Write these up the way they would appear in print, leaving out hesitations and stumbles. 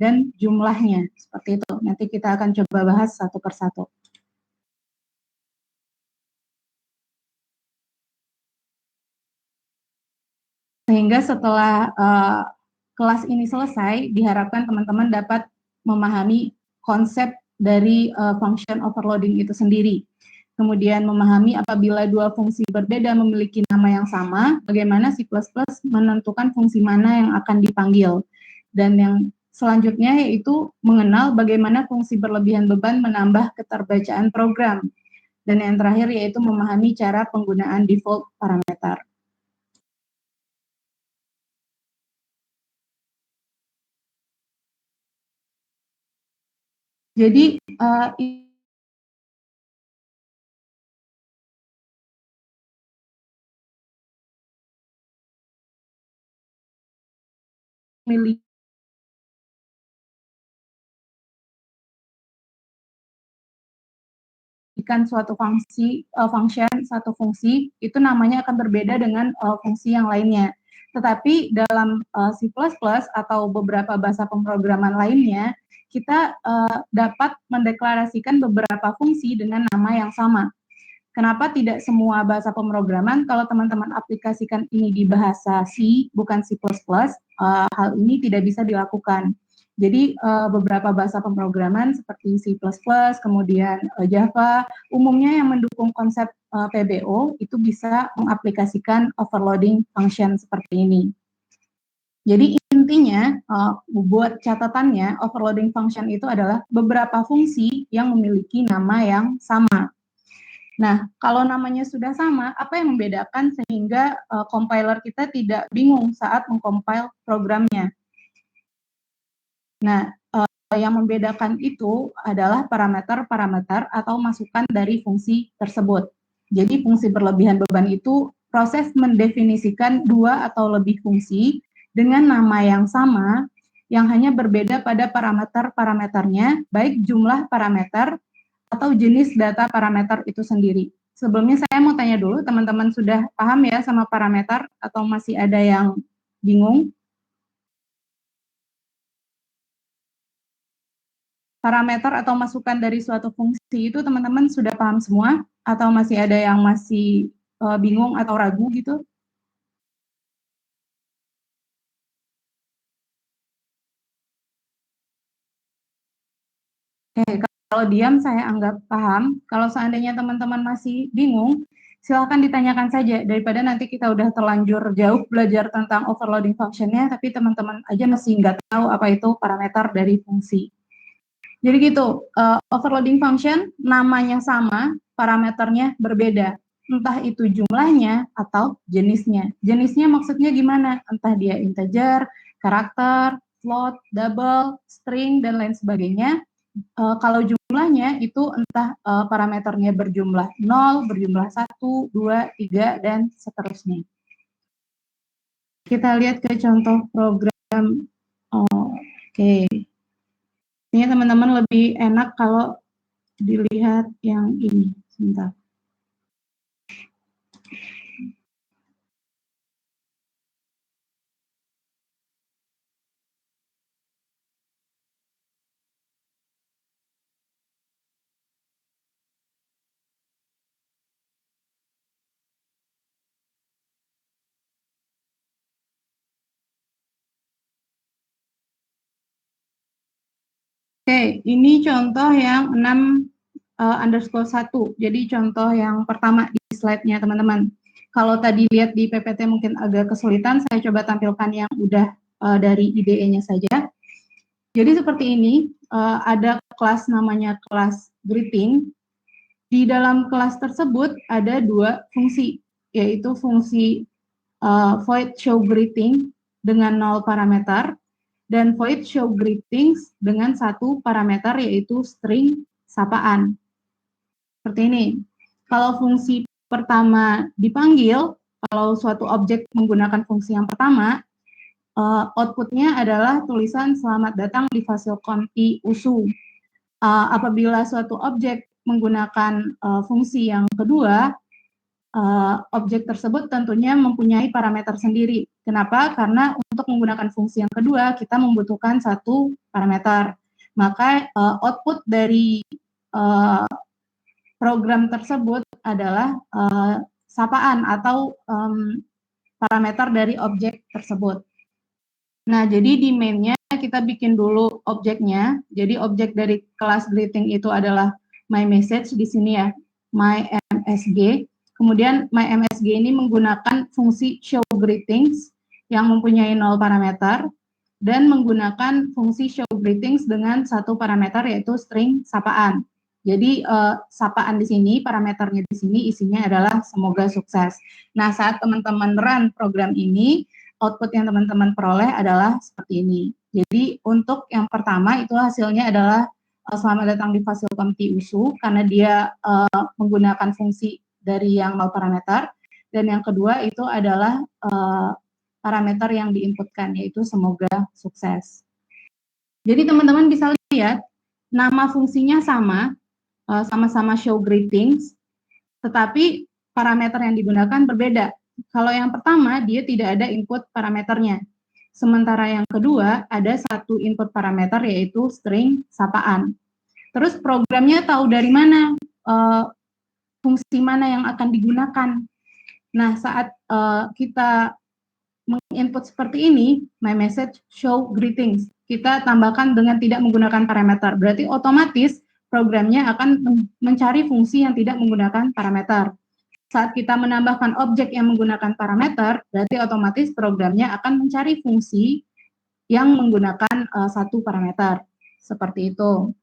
dan jumlahnya. Seperti itu. Nanti kita akan coba bahas satu persatu. Sehingga setelah kelas ini selesai, diharapkan teman-teman dapat memahami konsep dari function overloading itu sendiri. Kemudian memahami apabila dua fungsi berbeda memiliki nama yang sama, bagaimana C++ menentukan fungsi mana yang akan dipanggil. Dan yang selanjutnya yaitu mengenal bagaimana fungsi berlebihan beban menambah keterbacaan program. Dan yang terakhir yaitu memahami cara penggunaan default parameter. Jadi memiliki suatu satu fungsi itu namanya akan berbeda dengan fungsi yang lainnya. Tetapi dalam C++ atau beberapa bahasa pemrograman lainnya, kita dapat mendeklarasikan beberapa fungsi dengan nama yang sama. Kenapa tidak semua bahasa pemrograman? Kalau teman-teman aplikasikan ini di bahasa C, bukan C++, hal ini tidak bisa dilakukan. Jadi beberapa bahasa pemrograman seperti C++, kemudian Java, umumnya yang mendukung konsep PBO itu bisa mengaplikasikan overloading function seperti ini. Jadi intinya, buat catatannya, overloading function itu adalah beberapa fungsi yang memiliki nama yang sama. Nah, kalau namanya sudah sama, apa yang membedakan sehingga compiler kita tidak bingung saat mengcompile programnya? Nah, yang membedakan itu adalah parameter-parameter atau masukan dari fungsi tersebut. Jadi fungsi berlebihan beban itu proses mendefinisikan dua atau lebih fungsi dengan nama yang sama yang hanya berbeda pada parameter-parameternya, baik jumlah parameter atau jenis data parameter itu sendiri. Sebelumnya saya mau tanya dulu, teman-teman sudah paham ya sama parameter atau masih ada yang bingung? Parameter atau masukan dari suatu fungsi itu teman-teman sudah paham semua atau masih ada yang masih bingung atau ragu gitu? Oke, kalau diam saya anggap paham. Kalau seandainya teman-teman masih bingung, silakan ditanyakan saja daripada nanti kita udah terlanjur jauh belajar tentang overloading function-nya, tapi teman-teman aja masih nggak tahu apa itu parameter dari fungsi. Jadi gitu, overloading function namanya sama, parameternya berbeda. Entah itu jumlahnya atau jenisnya. Jenisnya maksudnya gimana? Entah dia integer, karakter, float, double, string, dan lain sebagainya. Kalau jumlahnya itu entah parameternya berjumlah 0, berjumlah 1, 2, 3, dan seterusnya. Kita lihat ke contoh program. Oke. Ini teman-teman lebih enak kalau dilihat yang ini. Sebentar. Oke, ini contoh yang 6_1. Jadi contoh yang pertama di slide-nya teman-teman. Kalau tadi lihat di PPT mungkin agak kesulitan, saya coba tampilkan yang udah dari IDE-nya saja. Jadi seperti ini, ada kelas namanya kelas greeting. Di dalam kelas tersebut ada dua fungsi, yaitu fungsi void show greeting dengan 0 parameter, dan void show greetings dengan 1 parameter yaitu string sapaan. Seperti ini. Kalau fungsi pertama dipanggil, kalau suatu objek menggunakan fungsi yang pertama, outputnya adalah tulisan selamat datang di fasilkonti USU. Apabila suatu objek menggunakan fungsi yang kedua, objek tersebut tentunya mempunyai parameter sendiri. Kenapa? Karena untuk menggunakan fungsi yang kedua, kita membutuhkan satu parameter. Maka output dari program tersebut adalah sapaan atau parameter dari objek tersebut. Nah, jadi di main-nya kita bikin dulu objeknya. Jadi objek dari kelas greeting itu adalah my message di sini ya, my MSG. Kemudian my MSG ini menggunakan fungsi show greetings yang mempunyai 0 parameter dan menggunakan fungsi show greetings dengan satu parameter yaitu string sapaan. Jadi sapaan di sini, parameternya di sini isinya adalah semoga sukses. Nah, saat teman-teman run program ini, output yang teman-teman peroleh adalah seperti ini. Jadi untuk yang pertama itu hasilnya adalah selamat datang di Fasilkom TI-USU karena dia menggunakan fungsi dari yang 0 parameter, dan yang kedua itu adalah parameter yang diinputkan yaitu semoga sukses. Jadi teman-teman bisa lihat nama fungsinya sama, sama-sama show greetings, tetapi parameter yang digunakan berbeda. Kalau yang pertama dia tidak ada input parameternya, sementara yang kedua ada satu input parameter yaitu string sapaan. Terus programnya tahu dari mana fungsi mana yang akan digunakan. Nah, saat kita menginput seperti ini, my message show greetings, kita tambahkan dengan tidak menggunakan parameter. Berarti otomatis programnya akan mencari fungsi yang tidak menggunakan parameter. Saat kita menambahkan objek yang menggunakan parameter, berarti otomatis programnya akan mencari fungsi yang menggunakan satu parameter. Seperti itu.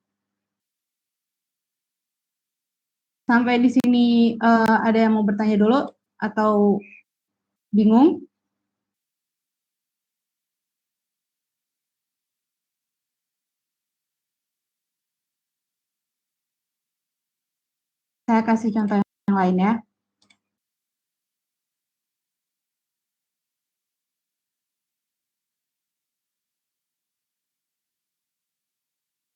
Sampai di sini ada yang mau bertanya dulu atau bingung? Saya kasih contoh yang lain ya.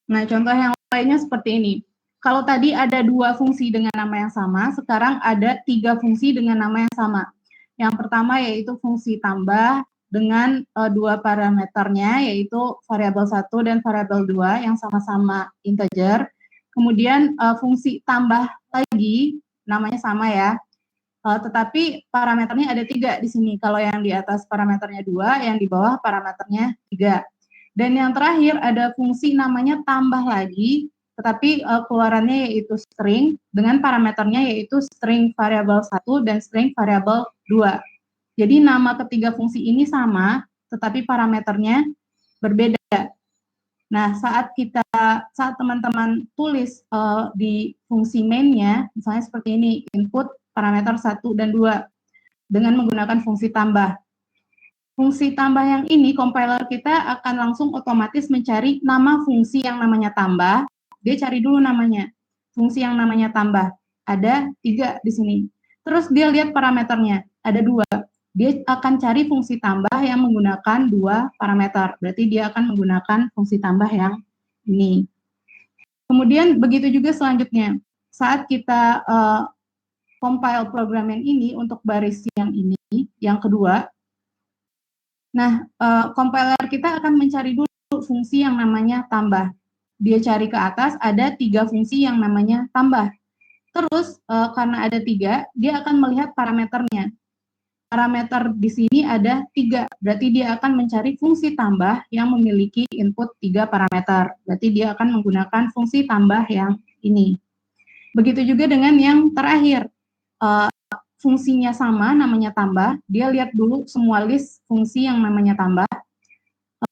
Nah, contoh yang lainnya seperti ini. Kalau tadi ada 2 fungsi dengan nama yang sama, sekarang ada 3 fungsi dengan nama yang sama. Yang pertama yaitu fungsi tambah dengan 2 parameternya, yaitu variabel 1 dan variabel 2 yang sama-sama integer. Kemudian fungsi tambah lagi, namanya sama ya, tetapi parameternya ada 3 di sini. Kalau yang di atas parameternya 2, yang di bawah parameternya 3. Dan yang terakhir ada fungsi namanya tambah lagi, tetapi keluarannya yaitu string dengan parameternya yaitu string variabel 1 dan string variabel 2. Jadi nama ketiga fungsi ini sama, tetapi parameternya berbeda. Nah, saat teman-teman tulis di fungsi main-nya, misalnya seperti ini, input parameter 1 dan 2 dengan menggunakan fungsi tambah. Fungsi tambah yang ini, compiler kita akan langsung otomatis mencari nama fungsi yang namanya tambah. Dia cari dulu namanya. Fungsi yang namanya tambah. Ada 3 di sini. Terus dia lihat parameternya. Ada 2. Dia akan cari fungsi tambah yang menggunakan 2 parameter. Berarti dia akan menggunakan fungsi tambah yang ini. Kemudian begitu juga selanjutnya. Saat kita compile program yang ini untuk baris yang ini, yang kedua, nah, compiler kita akan mencari dulu fungsi yang namanya tambah. Dia cari ke atas, ada 3 fungsi yang namanya tambah. Terus, karena ada 3, dia akan melihat parameternya. Parameter di sini ada 3, berarti dia akan mencari fungsi tambah yang memiliki input 3 parameter. Berarti dia akan menggunakan fungsi tambah yang ini. Begitu juga dengan yang terakhir. Fungsinya sama, namanya tambah, dia lihat dulu semua list fungsi yang namanya tambah.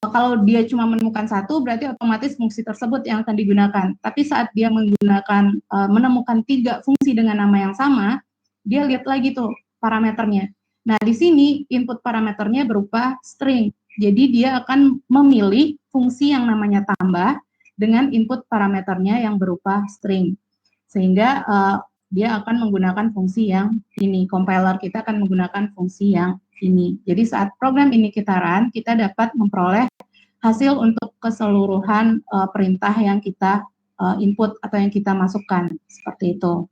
Kalau dia cuma menemukan 1, berarti otomatis fungsi tersebut yang akan digunakan. Tapi saat dia menemukan 3 fungsi dengan nama yang sama, dia lihat lagi tuh parameternya. Nah, di sini input parameternya berupa string. Jadi dia akan memilih fungsi yang namanya tambah dengan input parameternya yang berupa string. Sehingga dia akan menggunakan fungsi yang ini. Compiler kita akan menggunakan fungsi yang ini. Jadi saat program ini kita run, kita dapat memperoleh hasil untuk keseluruhan perintah yang kita input atau yang kita masukkan. Seperti itu.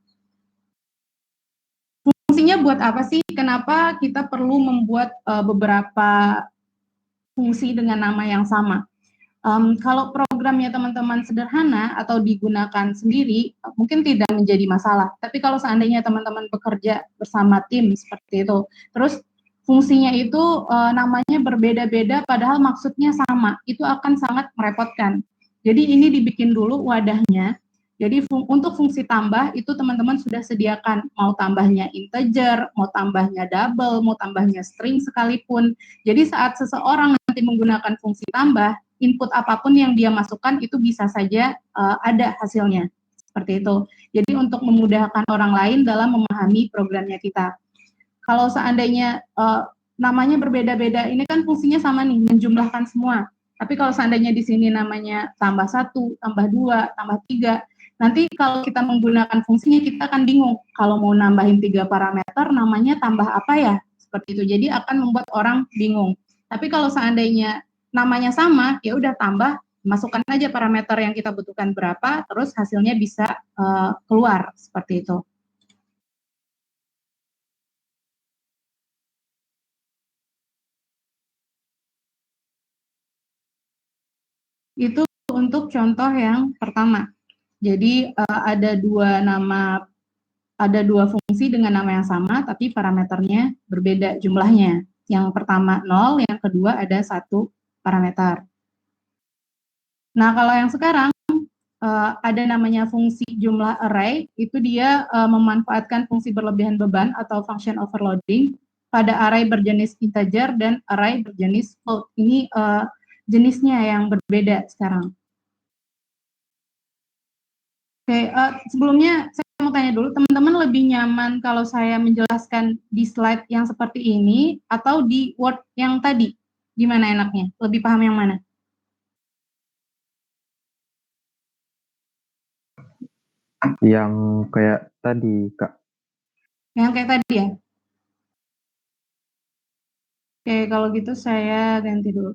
Fungsinya fungsinya buat apa sih? Kenapa kita perlu membuat beberapa fungsi dengan nama yang sama? Kalau programnya teman-teman sederhana atau digunakan sendiri, mungkin tidak menjadi masalah. Tapi kalau seandainya teman-teman bekerja bersama tim seperti itu, terus fungsinya itu namanya berbeda-beda padahal maksudnya sama, itu akan sangat merepotkan. Jadi ini dibikin dulu wadahnya. Jadi untuk fungsi tambah itu teman-teman sudah sediakan, mau tambahnya integer, mau tambahnya double, mau tambahnya string sekalipun. Jadi saat seseorang nanti menggunakan fungsi tambah, input apapun yang dia masukkan itu bisa saja ada hasilnya, seperti itu. Jadi untuk memudahkan orang lain dalam memahami programnya kita. Kalau seandainya namanya berbeda-beda, ini kan fungsinya sama nih, menjumlahkan semua. Tapi kalau seandainya di sini namanya tambah 1, tambah 2, tambah 3, nanti kalau kita menggunakan fungsinya kita akan bingung. Kalau mau nambahin 3 parameter, namanya tambah apa ya? Seperti itu. Jadi akan membuat orang bingung. Tapi kalau seandainya namanya sama, ya udah tambah, masukkan aja parameter yang kita butuhkan berapa, terus hasilnya bisa keluar seperti itu. Itu untuk contoh yang pertama. Jadi ada dua fungsi dengan nama yang sama, tapi parameternya berbeda jumlahnya. Yang pertama 0, yang kedua ada 1 parameter. Nah, kalau yang sekarang ada namanya fungsi jumlah array, itu dia memanfaatkan fungsi berlebihan beban atau function overloading pada array berjenis integer dan array berjenis float. Ini jenisnya yang berbeda sekarang. Oke, sebelumnya saya mau tanya dulu, teman-teman lebih nyaman kalau saya menjelaskan di slide yang seperti ini atau di Word yang tadi? Gimana enaknya? Lebih paham yang mana? Yang kayak tadi, Kak. Yang kayak tadi ya? Oke, kalau gitu saya ganti dulu.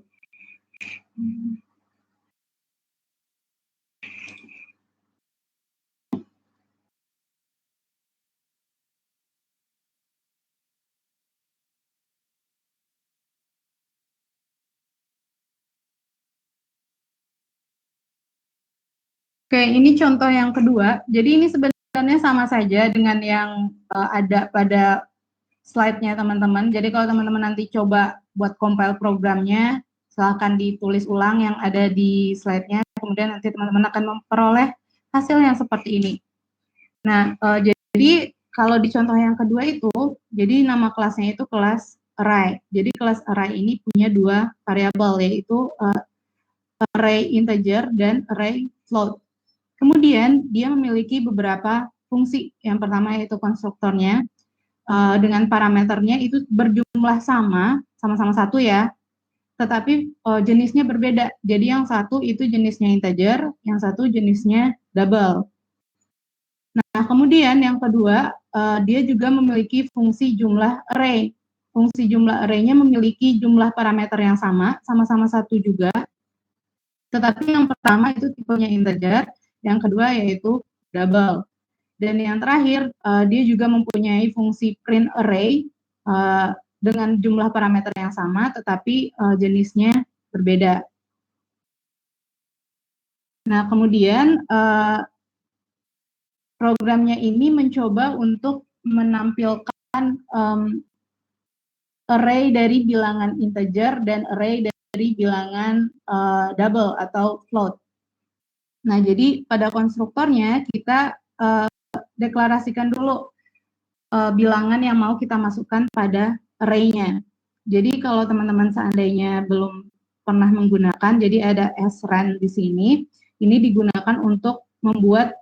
Oke, ini contoh yang kedua. Jadi ini sebenarnya sama saja dengan yang ada pada slide-nya teman-teman. Jadi kalau teman-teman nanti coba buat compile programnya, silahkan ditulis ulang yang ada di slide-nya. Kemudian nanti teman-teman akan memperoleh hasil yang seperti ini. Nah, jadi kalau di contoh yang kedua itu, jadi nama kelasnya itu kelas array. Jadi kelas array ini punya dua variabel, yaitu array integer dan array float. Kemudian dia memiliki beberapa fungsi. Yang pertama yaitu konstruktornya dengan parameternya itu berjumlah sama-sama satu ya, tetapi jenisnya berbeda. Jadi yang satu itu jenisnya integer, yang satu jenisnya double. Nah, kemudian yang kedua dia juga memiliki fungsi jumlah array. Fungsi jumlah array-nya memiliki jumlah parameter yang sama-sama satu juga. Tetapi yang pertama itu tipenya integer, yang kedua yaitu double. Dan yang terakhir, dia juga mempunyai fungsi print array dengan jumlah parameter yang sama, tetapi jenisnya berbeda. Nah, kemudian programnya ini mencoba untuk menampilkan array dari bilangan integer dan array dari bilangan double atau float. Nah, jadi pada konstruktornya kita deklarasikan dulu bilangan yang mau kita masukkan pada array-nya. Jadi kalau teman-teman seandainya belum pernah menggunakan, jadi ada srand di sini, ini digunakan untuk membuat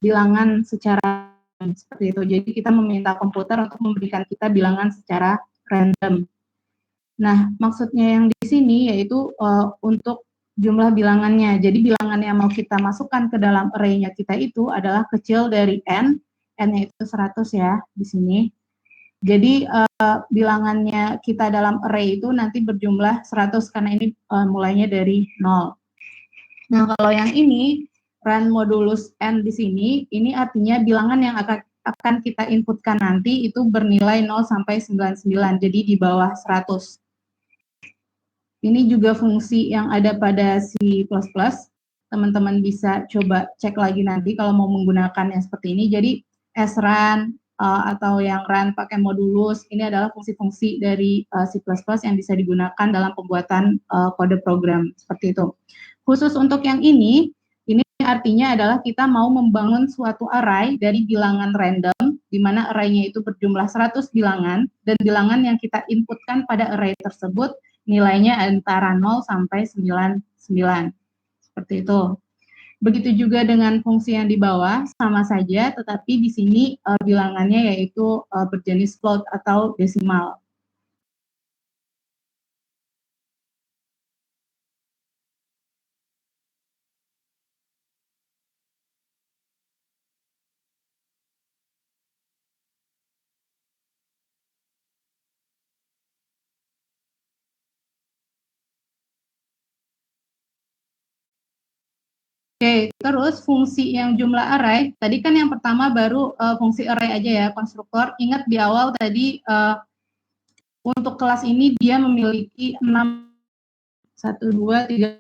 bilangan secara seperti itu. Jadi kita meminta komputer untuk memberikan kita bilangan secara random. Nah, maksudnya yang di sini yaitu untuk jumlah bilangannya. Jadi bilangan yang mau kita masukkan ke dalam array-nya kita itu adalah kecil dari n-nya itu 100 ya di sini. Jadi bilangannya kita dalam array itu nanti berjumlah 100 karena ini mulainya dari 0. Nah, kalau yang ini run modulus n di sini, ini artinya bilangan yang akan kita inputkan nanti itu bernilai 0 sampai 99, jadi di bawah 100. Ini juga fungsi yang ada pada C++. Teman-teman bisa coba cek lagi nanti kalau mau menggunakan yang seperti ini. Jadi srun atau yang run pakai modulus, ini adalah fungsi-fungsi dari C++ yang bisa digunakan dalam pembuatan kode program seperti itu. Khusus untuk yang ini artinya adalah kita mau membangun suatu array dari bilangan random, di mana array-nya itu berjumlah 100 bilangan, dan bilangan yang kita inputkan pada array tersebut nilainya antara 0 sampai 99. Seperti itu. Begitu juga dengan fungsi yang di bawah, sama saja, tetapi di sini bilangannya yaitu berjenis float atau desimal. Oke, terus fungsi yang jumlah array, tadi kan yang pertama baru fungsi array aja ya, konstruktor. Ingat di awal tadi untuk kelas ini dia memiliki 6, 1, 2, 3,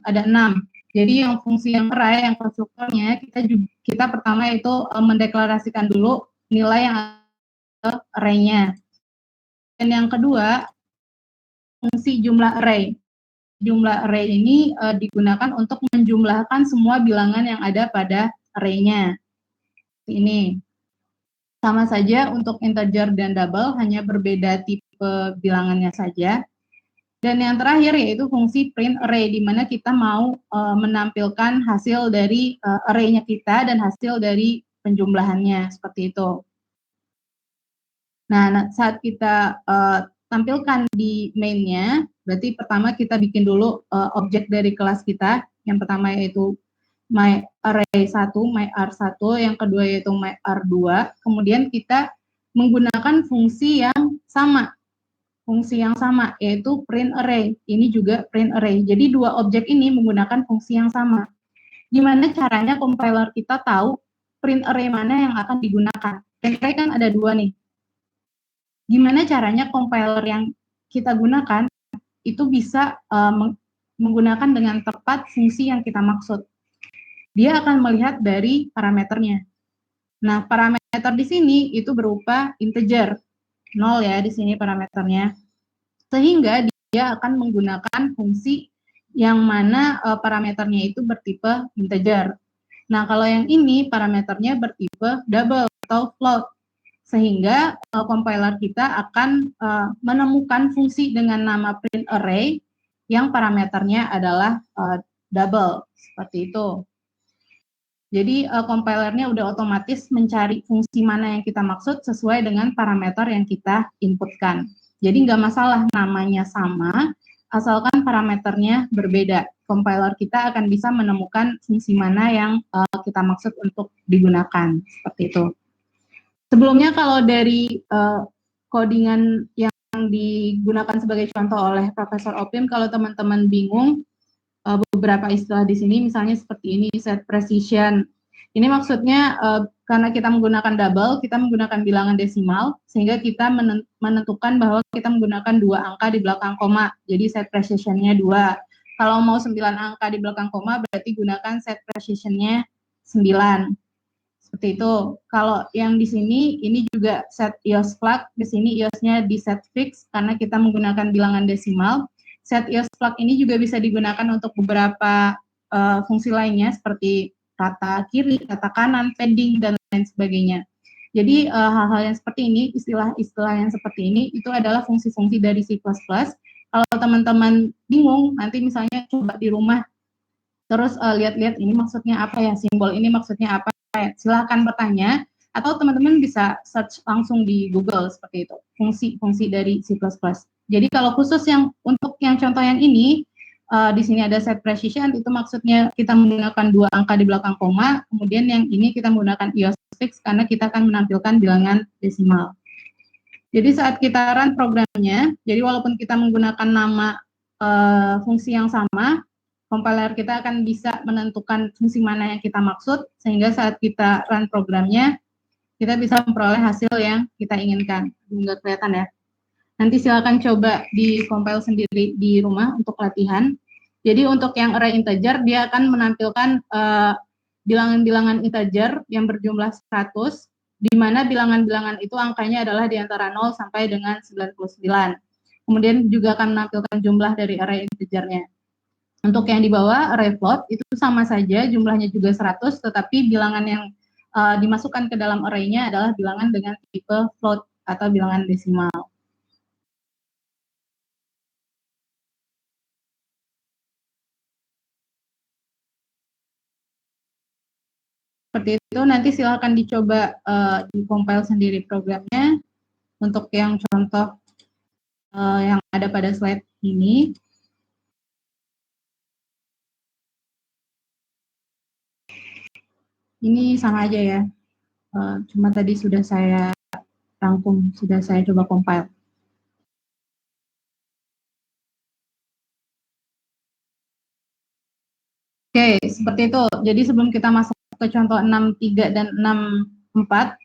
ada 6. Jadi yang fungsi yang array, yang konstruktornya, kita pertama itu mendeklarasikan dulu nilai yang ada array-nya. Dan yang kedua, fungsi jumlah array. Jumlah array ini digunakan untuk menjumlahkan semua bilangan yang ada pada array-nya. Ini sama saja untuk integer dan double, hanya berbeda tipe bilangannya saja. Dan yang terakhir yaitu fungsi print array, di mana kita mau menampilkan hasil dari array-nya kita dan hasil dari penjumlahannya, seperti itu. Nah, saat kita tampilkan di main-nya, berarti pertama kita bikin dulu objek dari kelas kita. Yang pertama yaitu myArray1, myAr1, yang kedua yaitu myAr2. Kemudian kita menggunakan fungsi yang sama. Fungsi yang sama, yaitu print array. Ini juga print array. Jadi dua objek ini menggunakan fungsi yang sama. Gimana caranya compiler kita tahu print array mana yang akan digunakan? Print array kan ada dua nih. Gimana caranya compiler yang kita gunakan itu bisa menggunakan dengan tepat fungsi yang kita maksud. Dia akan melihat dari parameternya. Nah, parameter di sini itu berupa integer. 0 ya di sini parameternya. Sehingga dia akan menggunakan fungsi yang mana parameternya itu bertipe integer. Nah, kalau yang ini parameternya bertipe double atau float. Sehingga compiler kita akan menemukan fungsi dengan nama print array yang parameternya adalah double, seperti itu. Jadi compilernya udah otomatis mencari fungsi mana yang kita maksud sesuai dengan parameter yang kita inputkan. Jadi nggak masalah namanya sama, asalkan parameternya berbeda. Compiler kita akan bisa menemukan fungsi mana yang kita maksud untuk digunakan, seperti itu. Sebelumnya kalau dari codingan yang digunakan sebagai contoh oleh Profesor Opim, kalau teman-teman bingung beberapa istilah di sini, misalnya seperti ini, set precision. Ini maksudnya karena kita menggunakan double, kita menggunakan bilangan desimal, sehingga kita menentukan bahwa kita menggunakan 2 angka di belakang koma, jadi set precision-nya 2. Kalau mau 9 angka di belakang koma, berarti gunakan set precision-nya 9. Seperti itu. Kalau yang di sini, ini juga set EOS flag. Di sini EOS-nya di set fix karena kita menggunakan bilangan desimal. Set EOS flag ini juga bisa digunakan untuk beberapa fungsi lainnya seperti kata kiri, kata kanan, padding, dan lain sebagainya. Jadi hal-hal yang seperti ini, istilah-istilah yang seperti ini, itu adalah fungsi-fungsi dari C++. Kalau teman-teman bingung, nanti misalnya coba di rumah, terus lihat-lihat ini maksudnya apa ya, simbol ini maksudnya apa, silahkan bertanya, atau teman-teman bisa search langsung di Google seperti itu, fungsi-fungsi dari C++. Jadi kalau khusus yang untuk yang contoh yang ini, di sini ada set precision, itu maksudnya kita menggunakan 2 angka di belakang koma, kemudian yang ini kita menggunakan EOS fix karena kita akan menampilkan bilangan desimal. Jadi saat kita run programnya, jadi walaupun kita menggunakan nama fungsi yang sama, compiler kita akan bisa menentukan fungsi mana yang kita maksud, sehingga saat kita run programnya, kita bisa memperoleh hasil yang kita inginkan. Nggak kelihatan ya. Nanti silakan coba di compile sendiri di rumah untuk latihan. Jadi untuk yang array integer, dia akan menampilkan bilangan-bilangan integer yang berjumlah 100, di mana bilangan-bilangan itu angkanya adalah di antara 0 sampai dengan 99. Kemudian juga akan menampilkan jumlah dari array integernya. Untuk yang di bawah array float itu sama saja, jumlahnya juga 100, tetapi bilangan yang dimasukkan ke dalam array-nya adalah bilangan dengan tipe float atau bilangan desimal. Seperti itu, nanti silakan dicoba di compile sendiri programnya. Untuk yang contoh yang ada pada slide ini, ini sama aja ya, cuma tadi sudah saya rangkum, sudah saya coba compile. Oke, seperti itu. Jadi sebelum kita masuk ke contoh 63 dan 64,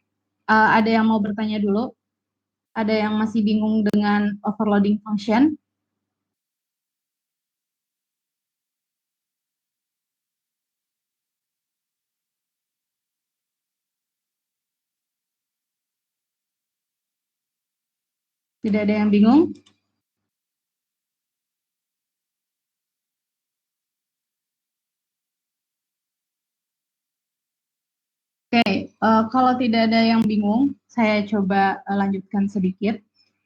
ada yang mau bertanya dulu? Ada yang masih bingung dengan overloading function? Tidak ada yang bingung? Oke, kalau tidak ada yang bingung, saya coba lanjutkan sedikit.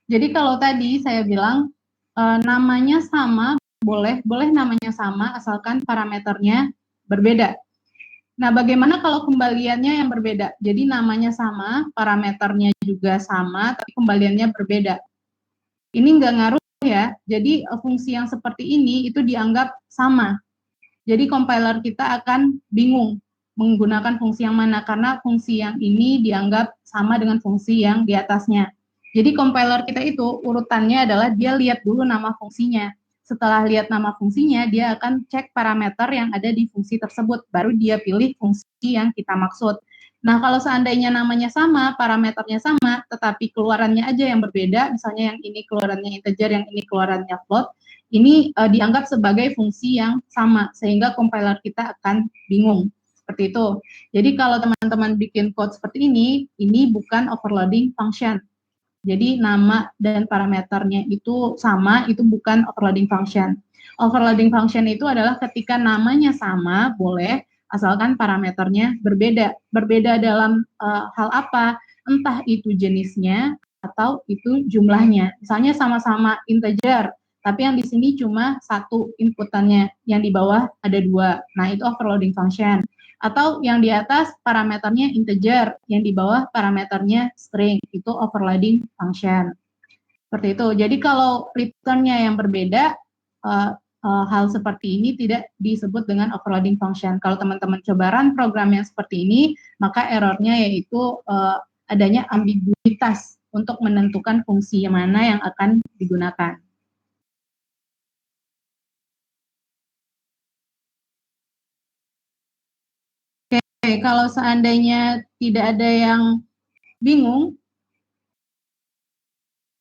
Jadi kalau tadi saya bilang namanya sama, boleh namanya sama asalkan parameternya berbeda. Nah, bagaimana kalau kembaliannya yang berbeda? Jadi namanya sama, parameternya juga sama, tapi kembaliannya berbeda. Ini nggak ngaruh ya. Jadi fungsi yang seperti ini itu dianggap sama. Jadi compiler kita akan bingung menggunakan fungsi yang mana karena fungsi yang ini dianggap sama dengan fungsi yang di atasnya. Jadi compiler kita itu urutannya adalah dia lihat dulu nama fungsinya. Setelah lihat nama fungsinya, dia akan cek parameter yang ada di fungsi tersebut, baru dia pilih fungsi yang kita maksud. Nah, kalau seandainya namanya sama, parameternya sama, tetapi keluarannya aja yang berbeda, misalnya yang ini keluarannya integer, yang ini keluarannya float, ini dianggap sebagai fungsi yang sama, sehingga compiler kita akan bingung. Seperti itu. Jadi kalau teman-teman bikin code seperti ini bukan overloading function. Jadi nama dan parameternya itu sama, itu bukan overloading function. Overloading function itu adalah ketika namanya sama, boleh, asalkan parameternya berbeda. Berbeda dalam hal apa? Entah itu jenisnya atau itu jumlahnya. Misalnya sama-sama integer, tapi yang di sini cuma satu inputannya, yang di bawah ada dua. Nah, itu overloading function. Atau yang di atas parameternya integer, yang di bawah parameternya string, itu overloading function. Seperti itu. Jadi kalau return-nya yang berbeda, hal seperti ini tidak disebut dengan overloading function. Kalau teman-teman coba run program yang seperti ini, maka errornya yaitu adanya ambiguitas untuk menentukan fungsi mana yang akan digunakan. Oke, kalau seandainya tidak ada yang bingung,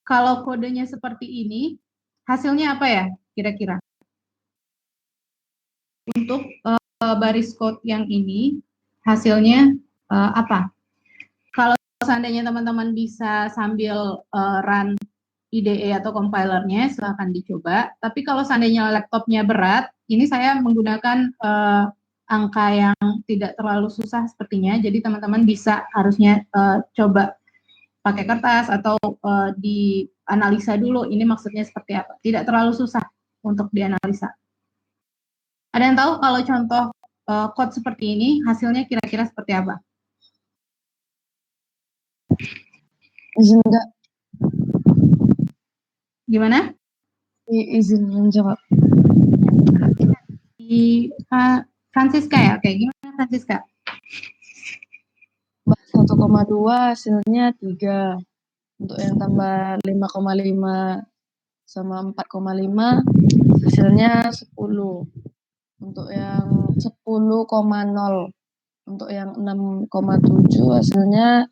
kalau kodenya seperti ini, hasilnya apa ya kira-kira? Untuk baris code yang ini, hasilnya apa? Kalau seandainya teman-teman bisa sambil run IDE atau compilernya, silahkan dicoba. Tapi kalau seandainya laptopnya berat, ini saya menggunakan angka yang tidak terlalu susah sepertinya, jadi teman-teman bisa harusnya coba pakai kertas atau dianalisa dulu ini maksudnya seperti apa. Tidak terlalu susah untuk dianalisa. Ada yang tahu kalau contoh code seperti ini hasilnya kira-kira seperti apa? Izin enggak? Gimana? Izin menjawab. Di Francisca ya? Oke, gimana Francisca? 1,2 hasilnya 3. Untuk yang tambah 5,5 sama 4,5 hasilnya 10. Untuk yang 10,0 untuk yang 6,7 hasilnya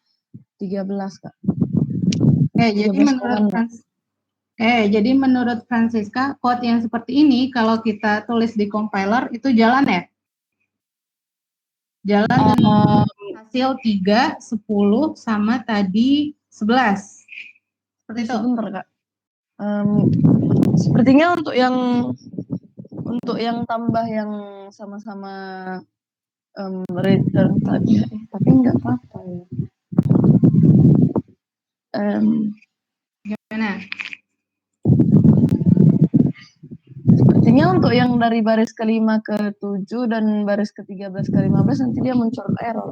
13, Kak. Jadi 13,6. jadi menurut Francisca, code yang seperti ini kalau kita tulis di compiler itu jalan ya? Jalan dengan hasil 3, 10, sama tadi 11. Seperti itu. Sebentar, Kak. Sepertinya untuk yang tambah yang sama-sama return tadi, tapi nggak apa-apa ya. Gimana? Sepertinya untuk yang dari baris ke-5 ke 7 dan baris ke-13 ke 15 nanti dia muncul error.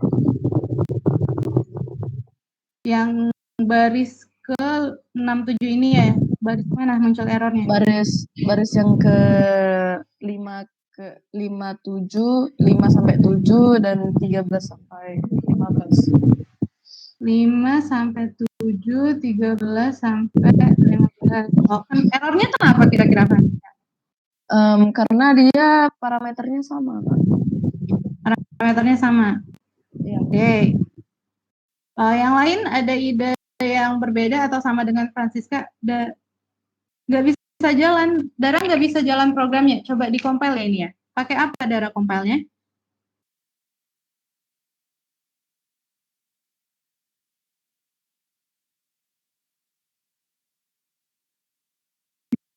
Yang baris ke 6, 7 ini ya? Baris mana muncul errornya? Baris yang ke 5 ke 5 7, 5 sampai 7 dan 13 sampai 15. 5 sampai 7, 13 sampai 15. Oh, kan errornya kenapa kira-kira, Pak? Karena dia parameternya sama, Pak. Parameternya sama. Ya. Oke. Yang lain ada ide yang berbeda atau sama dengan Francisca? Nggak bisa jalan. Dara nggak bisa jalan programnya. Coba di-compile ya ini ya. Pakai apa Dara compile-nya?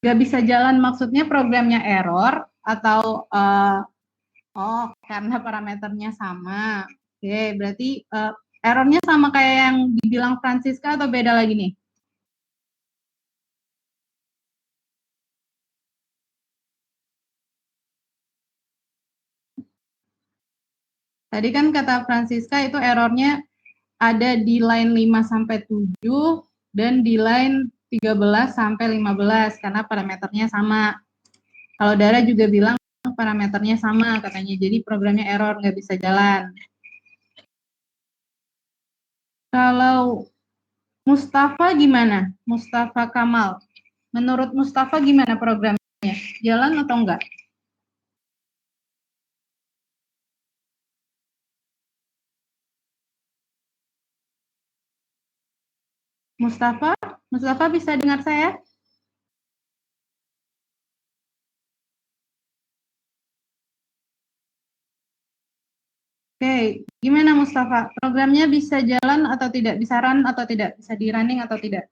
Nggak bisa jalan maksudnya programnya error atau karena parameternya sama. Oke, berarti errornya sama kayak yang dibilang Francisca atau beda lagi nih? Tadi kan kata Francisca itu errornya ada di line 5 sampai 7 dan di line 13 sampai 15 karena parameternya sama. Kalau Dara juga bilang parameternya sama katanya, jadi programnya error, nggak bisa jalan. Kalau Mustafa gimana? Mustafa Kamal. Menurut Mustafa gimana programnya? Jalan atau enggak? Mustafa? Mustafa bisa dengar saya? Oke, gimana Mustafa? Programnya bisa jalan atau tidak? Bisa run atau tidak? Bisa di running atau tidak?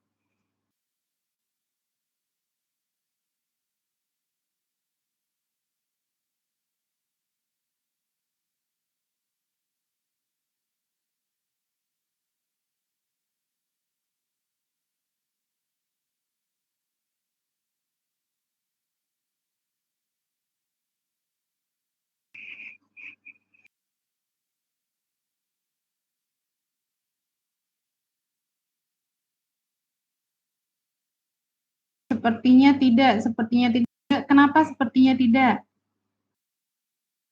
Sepertinya tidak, sepertinya tidak. Kenapa sepertinya tidak?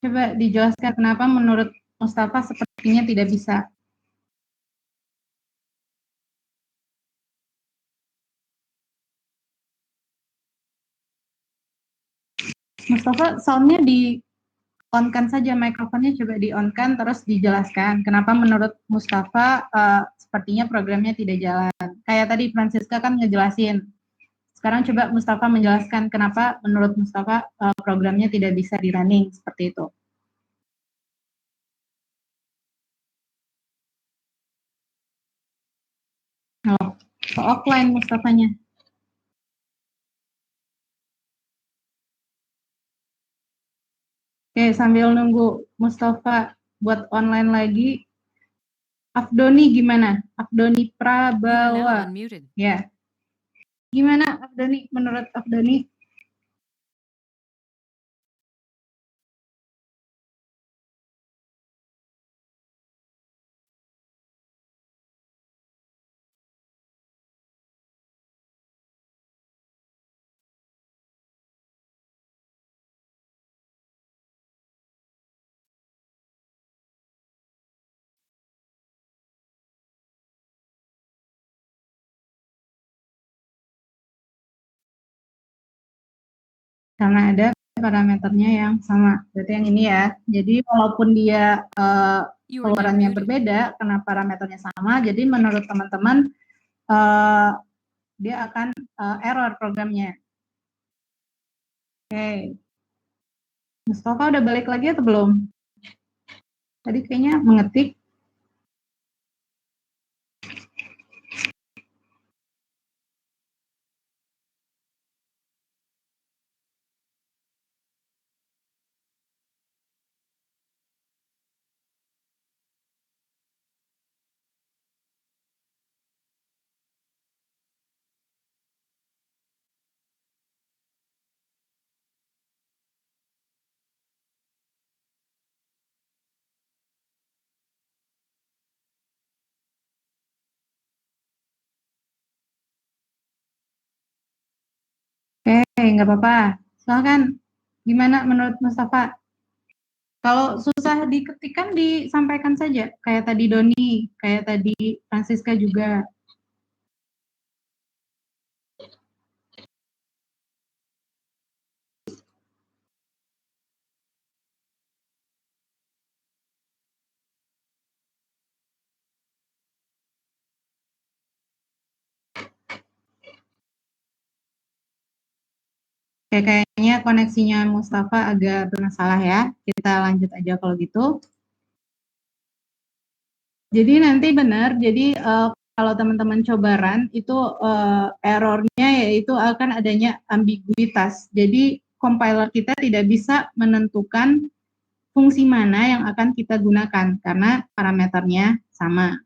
Coba dijelaskan kenapa menurut Mustafa sepertinya tidak bisa. Mustafa, soundnya di on-kan saja, mikrofonnya coba di-on-kan, terus dijelaskan kenapa menurut Mustafa sepertinya programnya tidak jalan. Kayak tadi Francisca kan ngejelasin. Sekarang coba Mustafa menjelaskan kenapa menurut Mustafa programnya tidak bisa di-running, seperti itu. Oh, offline Mustafanya. Oke, sambil nunggu Mustafa buat online lagi, Afdoni gimana? Afdoni Prabawa. Ya. Gimana Afdoni, menurut Afdoni? Karena ada parameternya yang sama. Berarti yang ini ya. Jadi walaupun dia keluarannya berbeda karena parameternya sama, jadi menurut teman-teman dia akan error programnya. Oke. Mustafa udah balik lagi atau belum? Tadi kayaknya mengetik. Oke, nggak apa-apa. Silahkan. Gimana menurut Mustafa? Kalau susah diketikkan disampaikan saja. Kayak tadi Doni, kayak tadi Francisca juga. Oke, kayaknya koneksinya Mustafa agak bermasalah ya. Kita lanjut aja kalau gitu. Jadi nanti benar, jadi kalau teman-teman coba run, itu errornya yaitu akan adanya ambiguitas. Jadi compiler kita tidak bisa menentukan fungsi mana yang akan kita gunakan karena parameternya sama.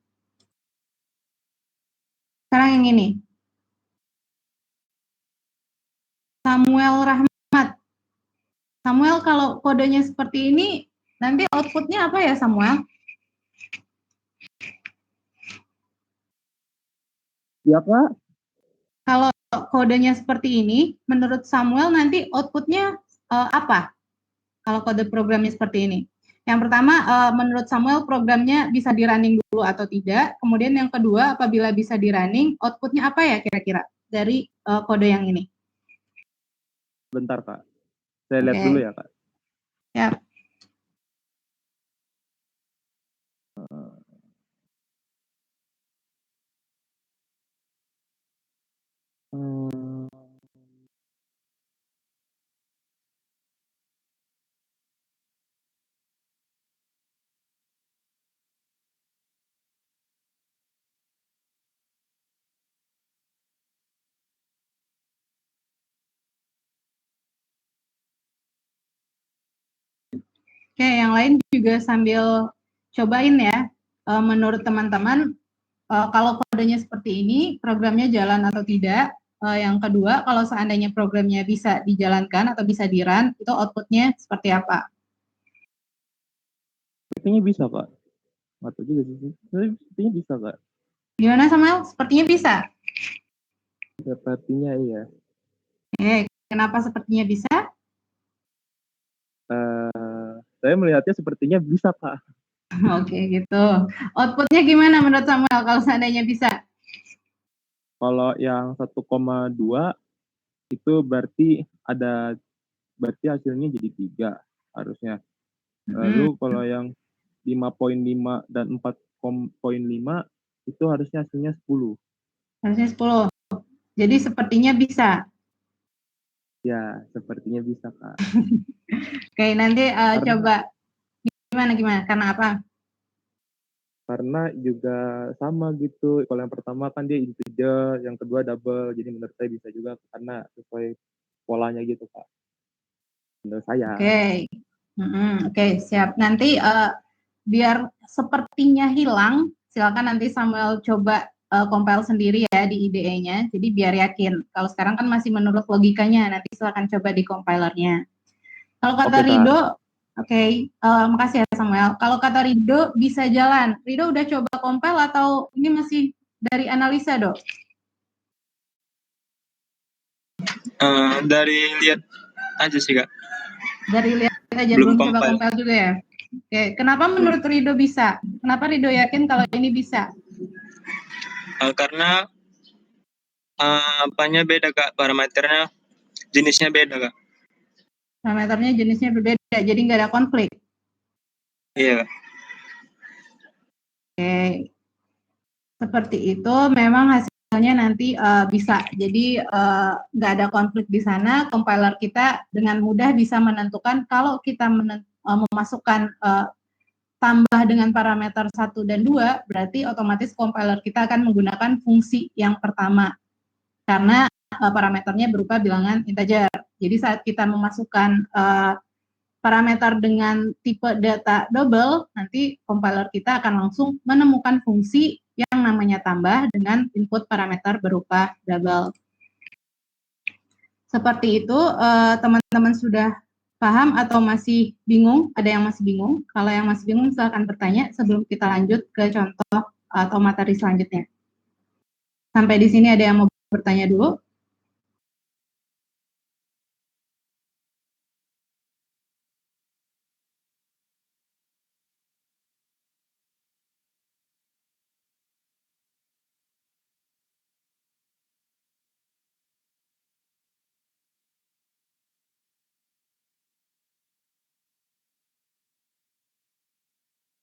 Sekarang yang ini. Samuel Rahmat. Samuel, kalau kodenya seperti ini, nanti outputnya apa ya Samuel? Ya Pak. Kalau kodenya seperti ini, menurut Samuel nanti outputnya apa? Kalau kode programnya seperti ini. Yang pertama, menurut Samuel programnya bisa di-running dulu atau tidak. Kemudian yang kedua, apabila bisa di-running, outputnya apa ya kira-kira dari kode yang ini? Bentar Kak, saya lihat dulu ya Kak. Ya. Oke, yang lain juga sambil cobain ya. Menurut teman-teman, kalau kodenya seperti ini, programnya jalan atau tidak. Yang kedua, kalau seandainya programnya bisa dijalankan atau bisa di-run, itu outputnya seperti apa? Sepertinya bisa Kak. Nggak tahu juga sih. Sepertinya bisa Kak. Gimana Samuel? Sepertinya bisa? Sepertinya iya. Kenapa sepertinya bisa? Saya melihatnya sepertinya bisa Kak. Oke, gitu. Outputnya gimana menurut Samuel kalau seandainya bisa? Kalau yang 1,2 itu berarti hasilnya jadi 3 harusnya. Lalu kalau yang 5,5 dan 4,5 itu harusnya hasilnya 10. Harusnya 10. Jadi sepertinya bisa. Ya, sepertinya bisa Kak. Oke, nanti coba gimana? Karena apa? Karena juga sama gitu. Kalau yang pertama kan dia integer, yang kedua double. Jadi menurut saya bisa juga karena sesuai polanya gitu Kak. Menurut saya. Oke. Oke, siap. Nanti biar sepertinya hilang, silakan nanti Samuel coba compile sendiri ya di IDE-nya. Jadi biar yakin. Kalau sekarang kan masih menurut logikanya, nanti silakan coba di compilernya. Kalau kata Rido, makasih ya Samuel. Kalau kata Rido bisa jalan. Rido udah coba compile atau ini masih dari analisa, Dok? Dari lihat aja sih Kak. Dari lihat aja, belum coba compile juga ya? Oke, kenapa menurut Rido bisa? Kenapa Rido yakin kalau ini bisa? Karena apanya beda Kak, parameternya jenisnya beda Kak. Parameternya jenisnya berbeda, jadi nggak ada konflik. Iya. Oke, seperti itu. Memang hasilnya nanti bisa. Jadi nggak ada konflik di sana. Compiler kita dengan mudah bisa menentukan kalau kita memasukkan tambah dengan parameter 1 dan 2, berarti otomatis compiler kita akan menggunakan fungsi yang pertama. Karena parameternya berupa bilangan integer. Jadi saat kita memasukkan parameter dengan tipe data double, nanti compiler kita akan langsung menemukan fungsi yang namanya tambah dengan input parameter berupa double. Seperti itu, teman-teman sudah paham atau masih bingung? Ada yang masih bingung? Kalau yang masih bingung, silakan bertanya sebelum kita lanjut ke contoh atau materi selanjutnya. Sampai di sini ada yang mau bertanya dulu?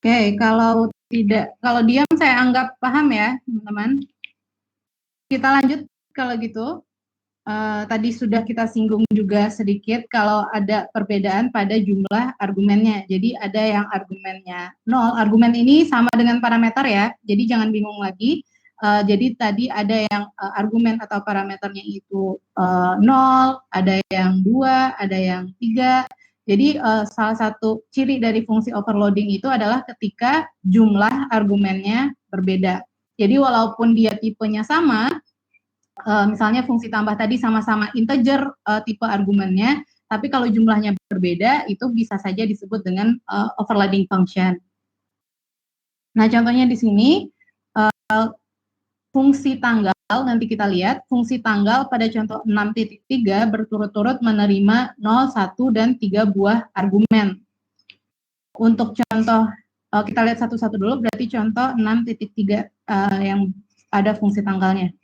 Oke, kalau diam saya anggap paham ya, teman-teman. Kita lanjut kalau gitu. Tadi sudah kita singgung juga sedikit kalau ada perbedaan pada jumlah argumennya. Jadi ada yang argumennya 0. Argumen ini sama dengan parameter ya, jadi jangan bingung lagi. Jadi tadi ada yang argumen atau parameternya itu 0, ada yang 2, ada yang 3. Jadi salah satu ciri dari fungsi overloading itu adalah ketika jumlah argumennya berbeda. Jadi walaupun dia tipenya sama, misalnya fungsi tambah tadi sama-sama integer tipe argumennya, tapi kalau jumlahnya berbeda, itu bisa saja disebut dengan overloading function. Nah, contohnya di sini, fungsi tanggal, nanti kita lihat, fungsi tanggal pada contoh 6.3 berturut-turut menerima 0, 1, dan 3 buah argumen. Untuk contoh, kita lihat satu-satu dulu, berarti contoh 6.3 yang ada fungsi tanggalnya.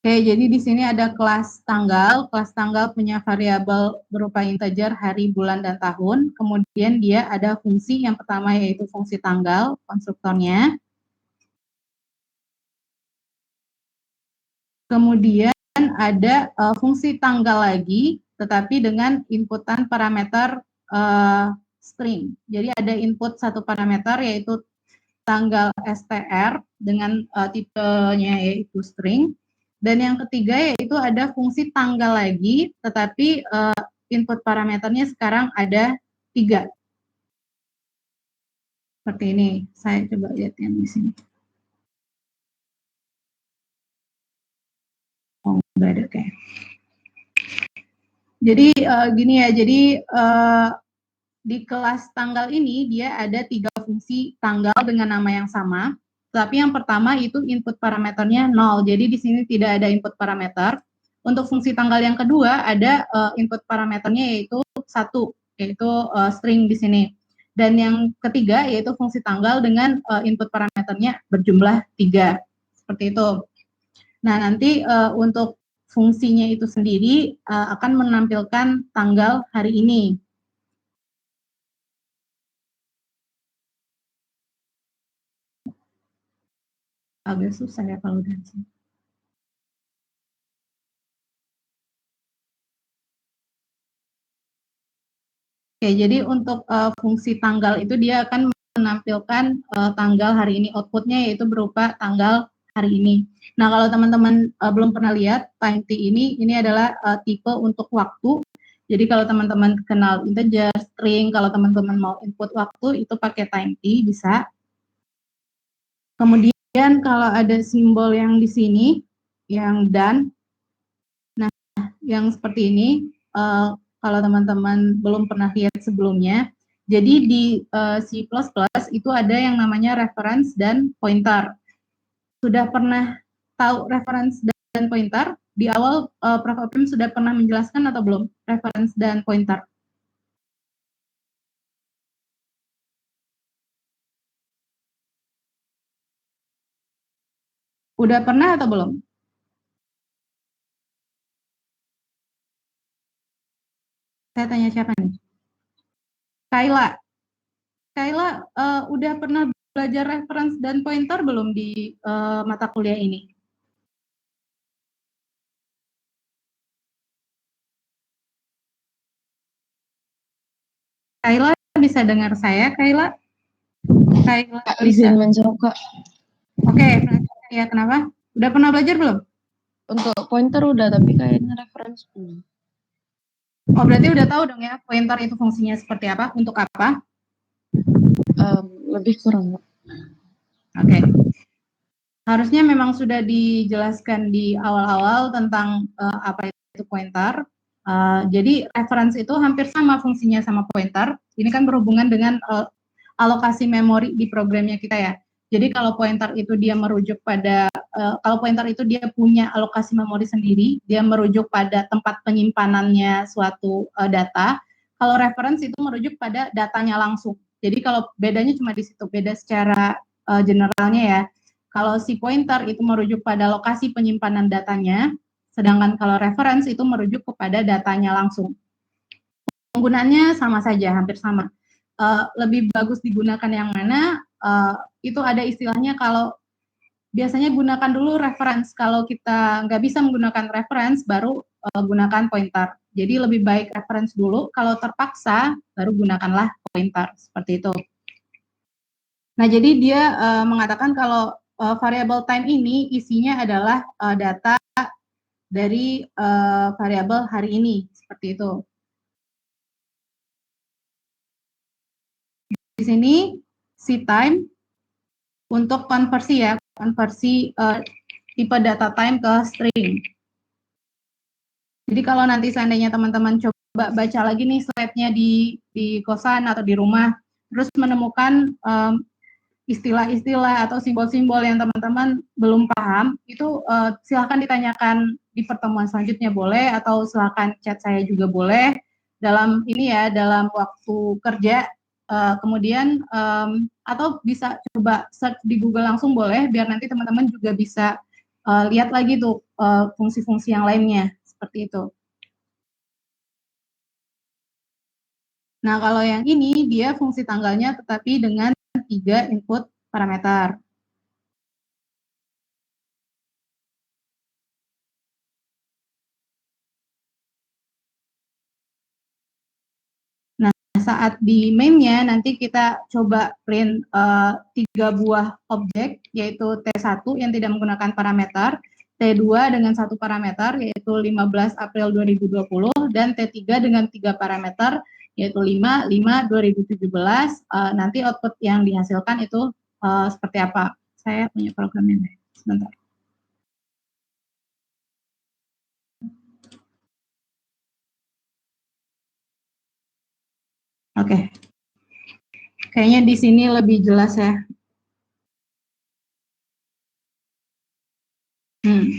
Oke, jadi di sini ada kelas tanggal. Kelas tanggal punya variabel berupa integer, hari, bulan, dan tahun. Kemudian dia ada fungsi yang pertama yaitu fungsi tanggal, konstruktornya. Kemudian ada fungsi tanggal lagi, tetapi dengan inputan parameter string. Jadi ada input satu parameter yaitu tanggal str dengan tipenya yaitu string. Dan yang ketiga yaitu ada fungsi tanggal lagi, tetapi input parameternya sekarang ada 3. Seperti ini. Saya coba lihat yang di sini. Oh, enggak ada kayak. Jadi gini ya, jadi di kelas tanggal ini dia ada 3 fungsi tanggal dengan nama yang sama. Tapi yang pertama itu input parameternya 0. Jadi di sini tidak ada input parameter. Untuk fungsi tanggal yang kedua ada input parameternya yaitu 1, yaitu string di sini. Dan yang ketiga yaitu fungsi tanggal dengan input parameternya berjumlah 3. Seperti itu. Nah, nanti untuk fungsinya itu sendiri akan menampilkan tanggal hari ini. Agak susah ya kalau udah sini. Oke, jadi untuk fungsi tanggal itu dia akan menampilkan tanggal hari ini, outputnya yaitu berupa tanggal hari ini. Nah, kalau teman-teman belum pernah lihat time t ini adalah tipe untuk waktu. Jadi kalau teman-teman kenal integer, string, kalau teman-teman mau input waktu itu pakai time t bisa. Kemudian kalau ada simbol yang di sini, yang dan, nah yang seperti ini, kalau teman-teman belum pernah lihat sebelumnya, jadi di C++ itu ada yang namanya reference dan pointer. Sudah pernah tahu reference dan pointer? Di awal Prof. Opim sudah pernah menjelaskan atau belum reference dan pointer? Udah pernah atau belum? Saya tanya siapa nih? Kayla. Kayla, udah pernah belajar reference dan pointer belum di mata kuliah ini? Kayla bisa dengar saya, Kayla? Kayla Kak, bisa. izin menjawab, Kak. Oke, ya kenapa? Udah pernah belajar belum? Untuk pointer udah, tapi kayaknya reference belum. Oh, berarti udah tahu dong ya, pointer itu fungsinya seperti apa, untuk apa? Lebih kurang, Kak. Oke. Harusnya memang sudah dijelaskan di awal-awal tentang apa itu pointer. Jadi reference itu hampir sama fungsinya sama pointer. Ini kan berhubungan dengan alokasi memori di programnya kita ya. Jadi kalau pointer itu dia merujuk pada, kalau pointer itu dia punya alokasi memori sendiri, dia merujuk pada tempat penyimpanannya suatu data. Kalau reference itu merujuk pada datanya langsung. Jadi kalau bedanya cuma di situ, beda secara generalnya ya. Kalau si pointer itu merujuk pada lokasi penyimpanan datanya, sedangkan kalau reference itu merujuk kepada datanya langsung. Penggunaannya sama saja, hampir sama. Lebih bagus digunakan yang mana? Itu ada istilahnya, kalau biasanya gunakan dulu reference. Kalau kita nggak bisa menggunakan reference, baru gunakan pointer. Jadi lebih baik reference dulu. Kalau terpaksa, baru gunakanlah pointer. Seperti itu. Nah, jadi dia mengatakan kalau variable time ini isinya adalah data dari variabel hari ini, seperti itu. Di sini si time untuk konversi ya, konversi tipe data time ke string. Jadi kalau nanti seandainya teman-teman coba baca lagi nih slide-nya di kosan atau di rumah, terus menemukan istilah-istilah atau simbol-simbol yang teman-teman belum paham, itu silahkan ditanyakan di pertemuan selanjutnya boleh, atau silahkan chat saya juga boleh dalam ini ya, dalam waktu kerja. Kemudian atau bisa coba search di Google langsung boleh, biar nanti teman-teman juga bisa lihat lagi tuh fungsi-fungsi yang lainnya, seperti itu. Nah, kalau yang ini dia fungsi tanggalnya tetapi dengan 3 input parameter. Nah, saat di main-nya nanti kita coba print 3 buah objek, yaitu T1 yang tidak menggunakan parameter, T2 dengan 1 parameter, yaitu 15 April 2020, dan T3 dengan 3 parameter, yaitu 5, 5, 2017. Nanti output yang dihasilkan itu seperti apa. Saya punya programnya, sebentar. Oke. Kayaknya di sini lebih jelas ya.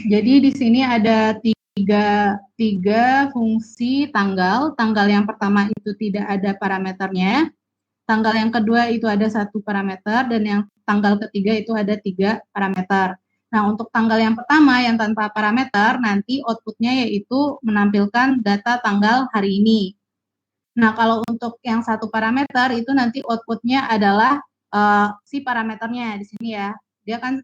Jadi di sini ada tiga fungsi tanggal. Tanggal yang pertama itu tidak ada parameternya. Tanggal yang kedua itu ada 1 parameter, dan yang tanggal ketiga itu ada 3 parameter. Nah, untuk tanggal yang pertama yang tanpa parameter, nanti outputnya yaitu menampilkan data tanggal hari ini. Nah, kalau untuk yang 1 parameter itu nanti outputnya adalah si parameternya di sini ya. Dia kan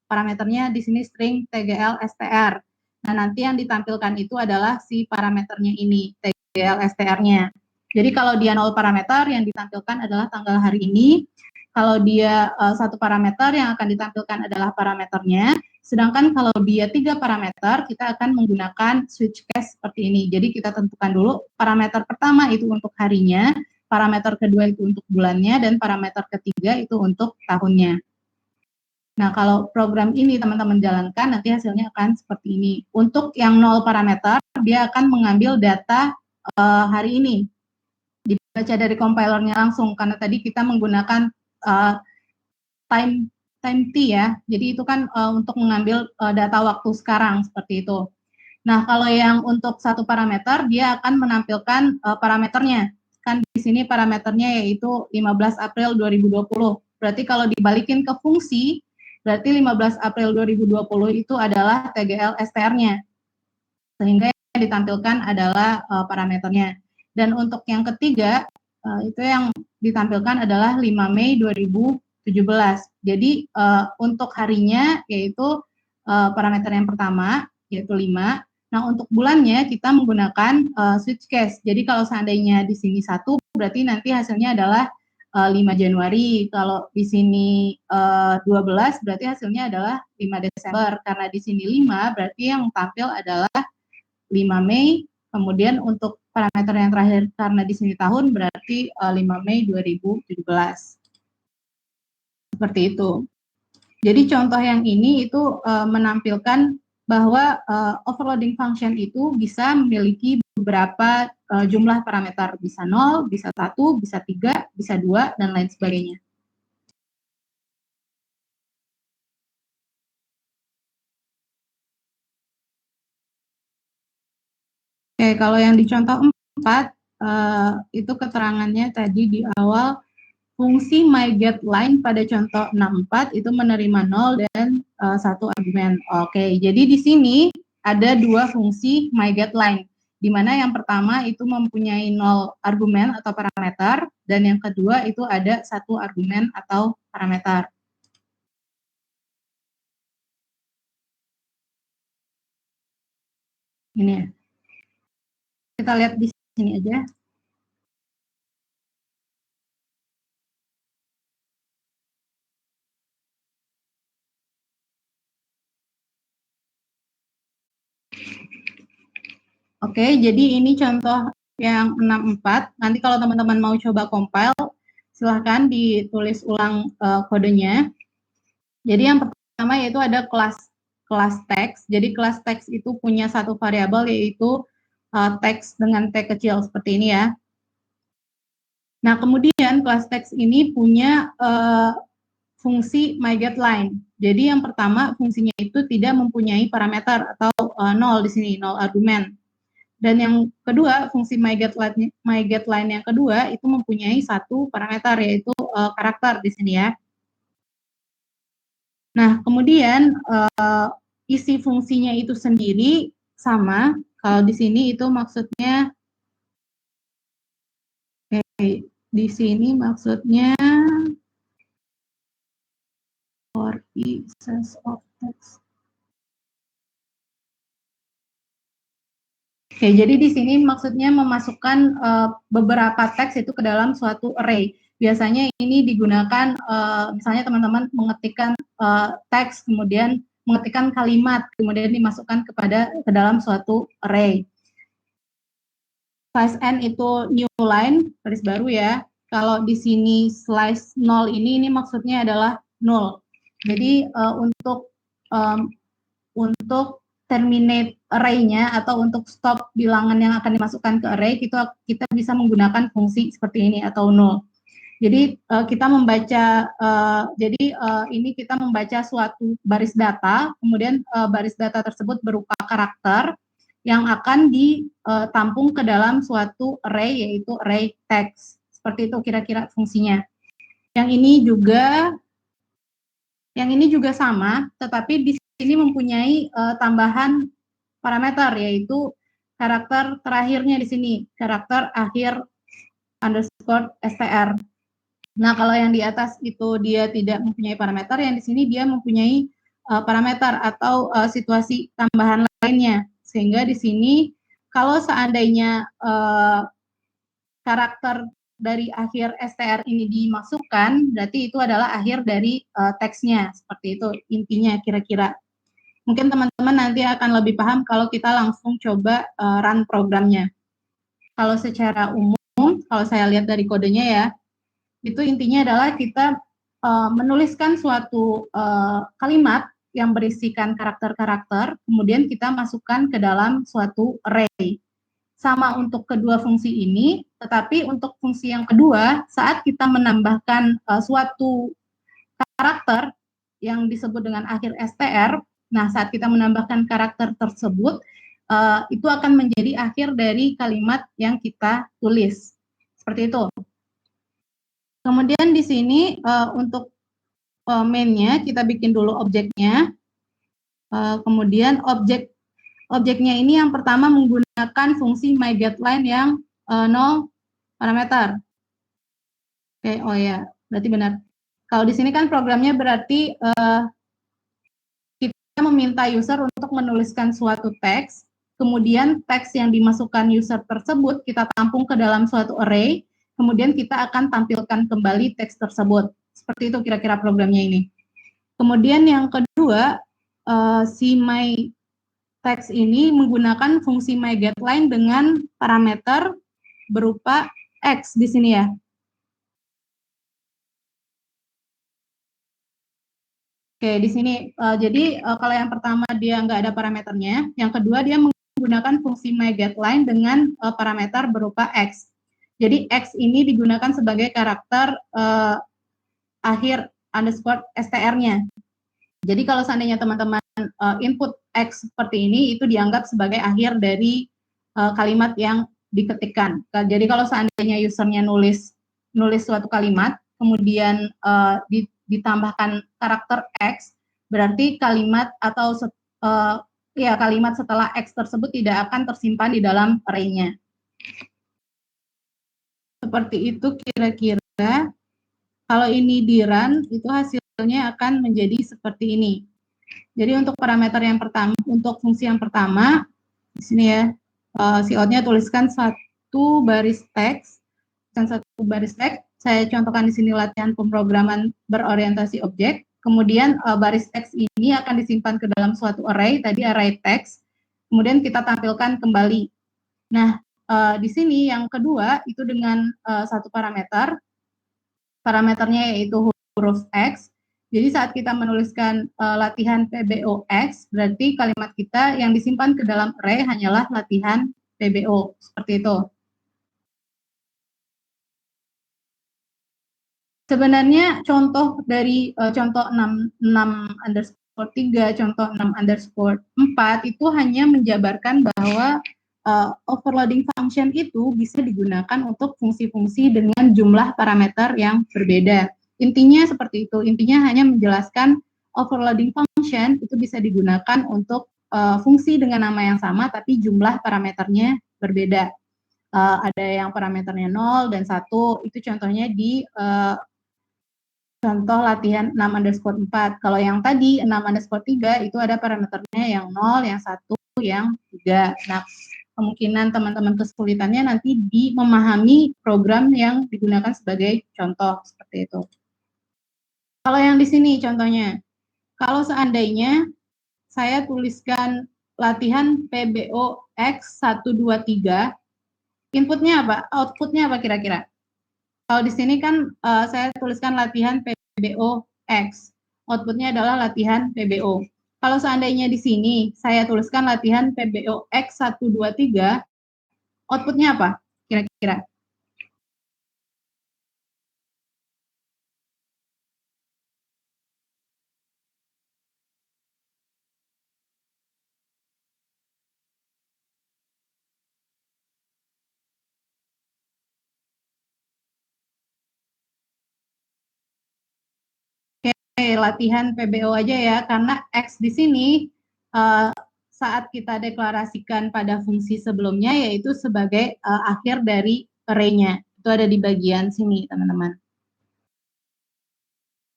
parameternya di sini string tgl str. Nah, nanti yang ditampilkan itu adalah si parameternya ini, tgl str-nya. Jadi kalau dia 0 parameter, yang ditampilkan adalah tanggal hari ini. Kalau dia 1 parameter, yang akan ditampilkan adalah parameternya. Sedangkan kalau dia 3 parameter, kita akan menggunakan switch case seperti ini. Jadi kita tentukan dulu parameter pertama itu untuk harinya, parameter kedua itu untuk bulannya, dan parameter ketiga itu untuk tahunnya. Nah, kalau program ini teman-teman jalankan, nanti hasilnya akan seperti ini. Untuk yang 0 parameter, dia akan mengambil data hari ini. Dibaca dari compilernya langsung, karena tadi kita menggunakan time T ya. Jadi itu kan untuk mengambil data waktu sekarang, seperti itu. Nah, kalau yang untuk 1 parameter, dia akan menampilkan parameternya. Kan di sini parameternya yaitu 15 April 2020. Berarti kalau dibalikin ke fungsi, berarti 15 April 2020 itu adalah TGL STR-nya. Sehingga yang ditampilkan adalah parameternya. Dan untuk yang ketiga, itu yang ditampilkan adalah 5 Mei 2017. Jadi untuk harinya yaitu parameter yang pertama yaitu 5. Nah, untuk bulannya kita menggunakan switch case. Jadi kalau seandainya di sini 1 berarti nanti hasilnya adalah 5 Januari. Kalau di sini 12 berarti hasilnya adalah 5 Desember. Karena di sini 5 berarti yang tampil adalah 5 Mei. Kemudian untuk parameter yang terakhir karena di sini tahun berarti 5 Mei 2017. Seperti itu. Jadi contoh yang ini itu menampilkan bahwa overloading function itu bisa memiliki beberapa jumlah parameter, bisa 0, bisa 1, bisa 3, bisa 2, dan lain sebagainya. Oke, kalau yang di contoh 4, itu keterangannya tadi di awal, fungsi myGetLine pada contoh 64 itu menerima 0 dan 1 argumen. Oke, jadi di sini ada 2 fungsi myGetLine, di mana yang pertama itu mempunyai 0 argumen atau parameter, dan yang kedua itu ada 1 argumen atau parameter. Ini ya. Kita lihat di sini aja. Oke, jadi ini contoh yang 64. Nanti kalau teman-teman mau coba compile, silahkan ditulis ulang kodenya. Jadi yang pertama yaitu ada kelas teks. Jadi kelas teks itu punya satu variabel yaitu teks dengan T kecil seperti ini ya. Nah, kemudian kelas teks ini punya fungsi myGetLine. Jadi yang pertama fungsinya itu tidak mempunyai parameter atau 0 di sini, 0 argumen. Dan yang kedua, fungsi myGetLine yang kedua itu mempunyai 1 parameter yaitu karakter di sini ya. Nah, kemudian isi fungsinya itu sendiri sama. Kalau di sini itu maksudnya, di sini maksudnya for pieces of text. Oke, jadi di sini maksudnya memasukkan beberapa teks itu ke dalam suatu array. Biasanya ini digunakan misalnya teman-teman mengetikkan teks, kemudian mengetikkan kalimat, kemudian dimasukkan ke dalam suatu array. Slice n itu new line, garis baru ya. Kalau di sini slice 0 ini maksudnya adalah null. Jadi untuk terminate array-nya atau untuk stop bilangan yang akan dimasukkan ke array, kita bisa menggunakan fungsi seperti ini atau null. Jadi kita membaca, ini kita membaca suatu baris data, kemudian baris data tersebut berupa karakter yang akan ditampung ke dalam suatu array, yaitu array text. Seperti itu kira-kira fungsinya. Yang ini juga sama, tetapi di sini mempunyai tambahan parameter, yaitu karakter terakhirnya di sini, karakter akhir underscore str. Nah, kalau yang di atas itu dia tidak mempunyai parameter, yang di sini dia mempunyai parameter atau situasi tambahan lainnya. Sehingga di sini kalau seandainya karakter dari akhir str ini dimasukkan, berarti itu adalah akhir dari teksnya. Seperti itu intinya kira-kira. Mungkin teman-teman nanti akan lebih paham kalau kita langsung coba run programnya. Kalau secara umum, kalau saya lihat dari kodenya ya, itu intinya adalah kita menuliskan suatu kalimat yang berisikan karakter-karakter, kemudian kita masukkan ke dalam suatu array. Sama untuk kedua fungsi ini, tetapi untuk fungsi yang kedua, saat kita menambahkan suatu karakter yang disebut dengan akhir str, nah saat kita menambahkan karakter tersebut, itu akan menjadi akhir dari kalimat yang kita tulis. Seperti itu. Kemudian di sini untuk main-nya kita bikin dulu objeknya. Kemudian objeknya ini yang pertama menggunakan fungsi myGetLine yang 0 parameter. Oke, oh ya, berarti benar. Kalau di sini kan programnya berarti kita meminta user untuk menuliskan suatu teks, kemudian teks yang dimasukkan user tersebut kita tampung ke dalam suatu array, kemudian kita akan tampilkan kembali teks tersebut. Seperti itu kira-kira programnya ini. Kemudian yang kedua, si my text ini menggunakan fungsi myGetLine dengan parameter berupa X di sini ya. Oke, di sini jadi kalau yang pertama dia nggak ada parameternya, yang kedua dia menggunakan fungsi myGetLine dengan parameter berupa X. Jadi X ini digunakan sebagai karakter akhir underscore str-nya. Jadi kalau seandainya teman-teman input X seperti ini, itu dianggap sebagai akhir dari kalimat yang diketikkan. Jadi kalau seandainya usernya nulis suatu kalimat, kemudian ditambahkan karakter X, berarti kalimat atau kalimat setelah X tersebut tidak akan tersimpan di dalam array-nya. Seperti itu kira-kira. Kalau ini di run, itu hasilnya akan menjadi seperti ini. Jadi untuk parameter yang pertama, untuk fungsi yang pertama, di sini ya, cout-nya tuliskan satu baris teks dan satu baris teks. Saya contohkan di sini latihan pemrograman berorientasi objek. Kemudian baris teks ini akan disimpan ke dalam suatu array, tadi array teks. Kemudian kita tampilkan kembali. Nah, di sini yang kedua itu dengan satu parameter. Parameternya yaitu huruf X. Jadi saat kita menuliskan latihan PBOX, berarti kalimat kita yang disimpan ke dalam array hanyalah latihan PBO, seperti itu. Sebenarnya contoh dari contoh 6_3, contoh 6_4 itu hanya menjabarkan bahwa overloading function itu bisa digunakan untuk fungsi-fungsi dengan jumlah parameter yang berbeda. Intinya seperti itu. Intinya hanya menjelaskan overloading function itu bisa digunakan untuk fungsi dengan nama yang sama tapi jumlah parameternya berbeda. Ada yang parameternya 0 dan 1, itu contohnya di contoh latihan 6_4. Kalau yang tadi 6_3 itu ada parameternya yang 0, yang 1, yang 3. Nah, kemungkinan teman-teman kesulitannya nanti di memahami program yang digunakan sebagai contoh seperti itu. Kalau yang di sini contohnya, kalau seandainya saya tuliskan latihan PBOX 123, inputnya apa? Outputnya apa kira-kira? Kalau di sini kan saya tuliskan latihan PBOX, outputnya adalah latihan PBO. Kalau seandainya di sini saya tuliskan latihan PBOX 123, outputnya apa kira-kira? Latihan PBO aja ya, karena X di sini saat kita deklarasikan pada fungsi sebelumnya yaitu sebagai akhir dari array-nya. Itu ada di bagian sini, teman-teman.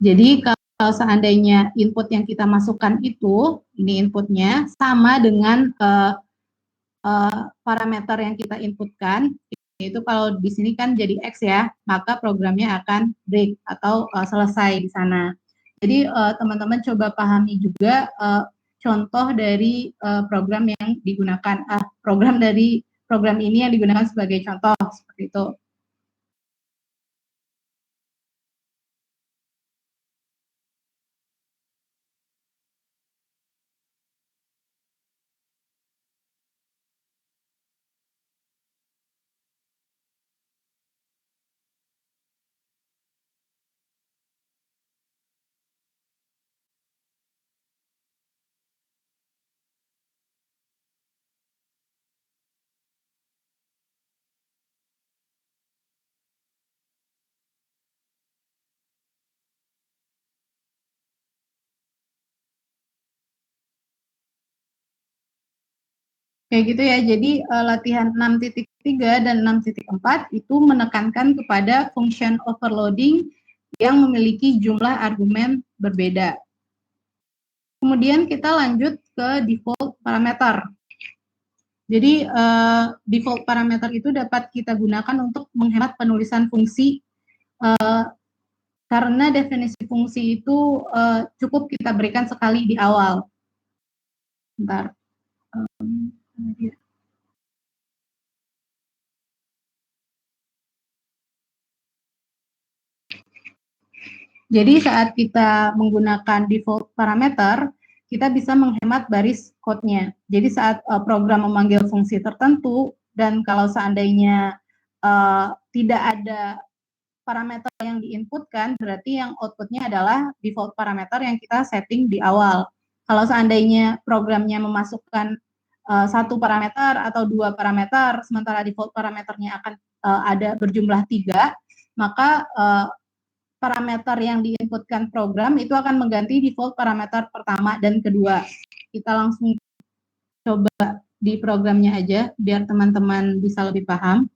Jadi kalau seandainya input yang kita masukkan itu, ini inputnya, sama dengan parameter yang kita inputkan, yaitu kalau di sini kan jadi X ya, maka programnya akan break atau selesai di sana. Jadi teman-teman coba pahami juga contoh dari program yang digunakan, program ini yang digunakan sebagai contoh seperti itu. Kayak gitu ya. Jadi latihan 6.3 dan 6.4 itu menekankan kepada function overloading yang memiliki jumlah argumen berbeda. Kemudian kita lanjut ke default parameter. Jadi default parameter itu dapat kita gunakan untuk menghemat penulisan fungsi karena definisi fungsi itu cukup kita berikan sekali di awal. Bentar. Jadi saat kita menggunakan default parameter, kita bisa menghemat baris code-nya. Jadi saat program memanggil fungsi tertentu, dan kalau seandainya tidak ada parameter yang diinputkan, berarti yang output-nya adalah default parameter yang kita setting di awal. Kalau seandainya programnya memasukkan satu parameter atau dua parameter, sementara default parameternya akan ada berjumlah 3, maka parameter yang diinputkan program itu akan mengganti default parameter pertama dan kedua. Kita langsung coba di programnya aja, biar teman-teman bisa lebih paham.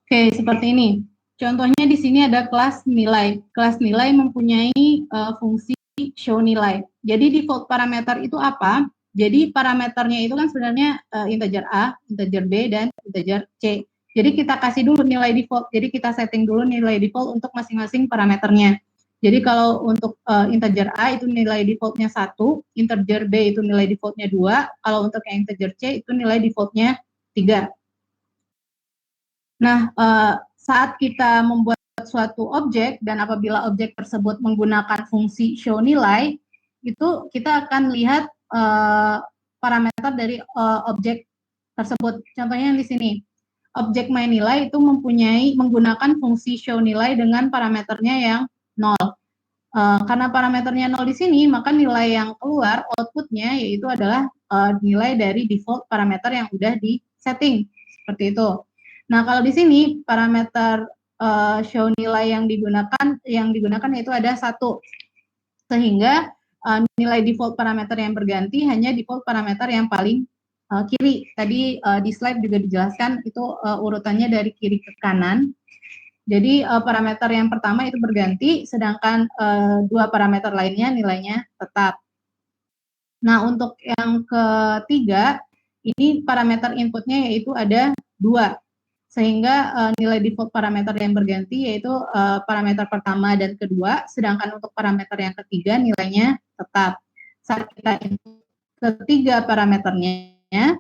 Oke, seperti ini. Contohnya di sini ada kelas nilai. Kelas nilai mempunyai fungsi show nilai. Jadi default parameter itu apa? Jadi parameternya itu kan sebenarnya integer A, integer B, dan integer C. Jadi kita kasih dulu nilai default. Jadi kita setting dulu nilai default untuk masing-masing parameternya. Jadi kalau untuk integer A itu nilai defaultnya 1, integer B itu nilai defaultnya 2, kalau untuk yang integer C itu nilai defaultnya 3. Nah, saat kita membuat suatu objek dan apabila objek tersebut menggunakan fungsi show nilai, itu kita akan lihat parameter dari objek tersebut. Contohnya yang di sini, objek myNilai itu menggunakan fungsi show nilai dengan parameternya yang 0. Karena parameternya 0 di sini, maka nilai yang keluar outputnya yaitu adalah nilai dari default parameter yang udah di setting, seperti itu. Nah, kalau di sini parameter show nilai yang digunakan yaitu ada 1. Sehingga nilai default parameter yang berganti hanya default parameter yang paling kiri. Tadi di slide juga dijelaskan itu urutannya dari kiri ke kanan. Jadi parameter yang pertama itu berganti, sedangkan dua parameter lainnya nilainya tetap. Nah, untuk yang ketiga, ini parameter inputnya yaitu ada 2. Sehingga nilai default parameter yang berganti yaitu parameter pertama dan kedua, sedangkan untuk parameter yang ketiga nilainya tetap. Saat kita input ketiga parameternya,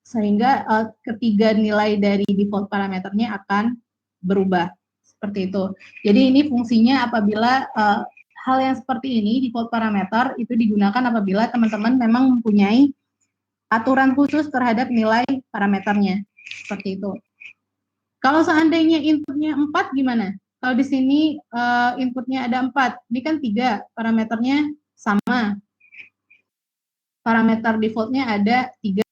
sehingga ketiga nilai dari default parameternya akan berubah. Seperti itu. Jadi ini fungsinya apabila hal yang seperti ini, default parameter, itu digunakan apabila teman-teman memang mempunyai aturan khusus terhadap nilai parameternya. Seperti itu. Kalau seandainya inputnya 4 gimana? Kalau di sini inputnya ada 4, ini kan 3, parameternya sama. Parameter defaultnya ada 3.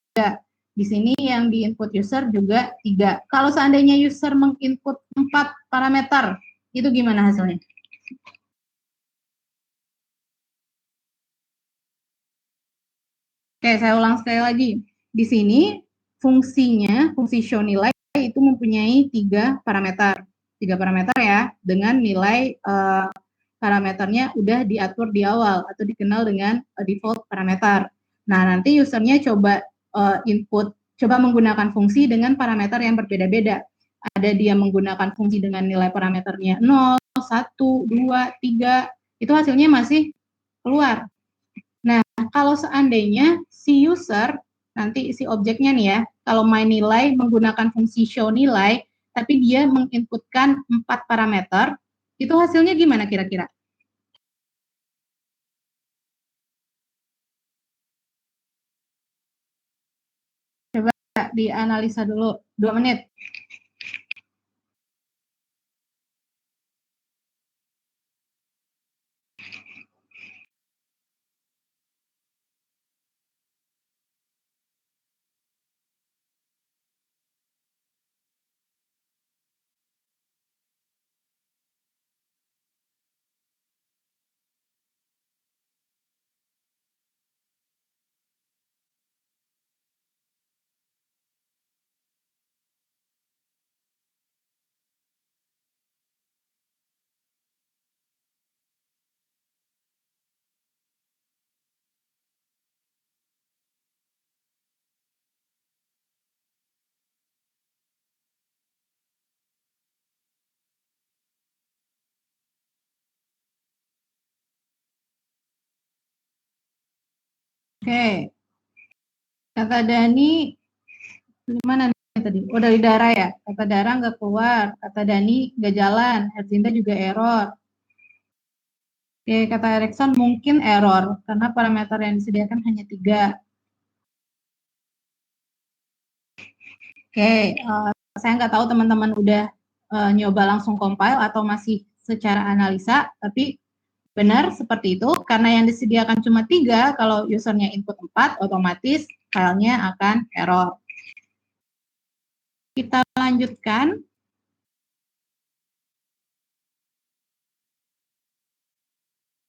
Di sini yang di input user juga 3. Kalau seandainya user menginput 4 parameter, itu gimana hasilnya? Oke, saya ulang sekali lagi. Di sini fungsinya, fungsi show nilai itu mempunyai 3 parameter. 3 parameter ya, dengan nilai parameternya udah diatur di awal atau dikenal dengan default parameter. Nah, nanti usernya coba coba menggunakan fungsi dengan parameter yang berbeda-beda. Ada dia menggunakan fungsi dengan nilai parameternya 0, 1, 2, 3, itu hasilnya masih keluar. Nah, kalau seandainya si user, nanti si objeknya nih ya, kalau myNilai menggunakan fungsi show nilai, tapi dia menginputkan 4 parameter, itu hasilnya gimana kira-kira? Coba dianalisa dulu, 2 menit. Oke. Kata Dani, gimana nih tadi? Oh, dari Dara ya? Kata Dara nggak keluar, kata Dani nggak jalan, Erzinda juga error. Oke, kata Erikson mungkin error, karena parameter yang disediakan hanya 3. Oke, saya nggak tahu teman-teman udah nyoba langsung compile atau masih secara analisa, tapi benar seperti itu, karena yang disediakan cuma 3, kalau usernya input 4, otomatis filenya akan error. Kita lanjutkan.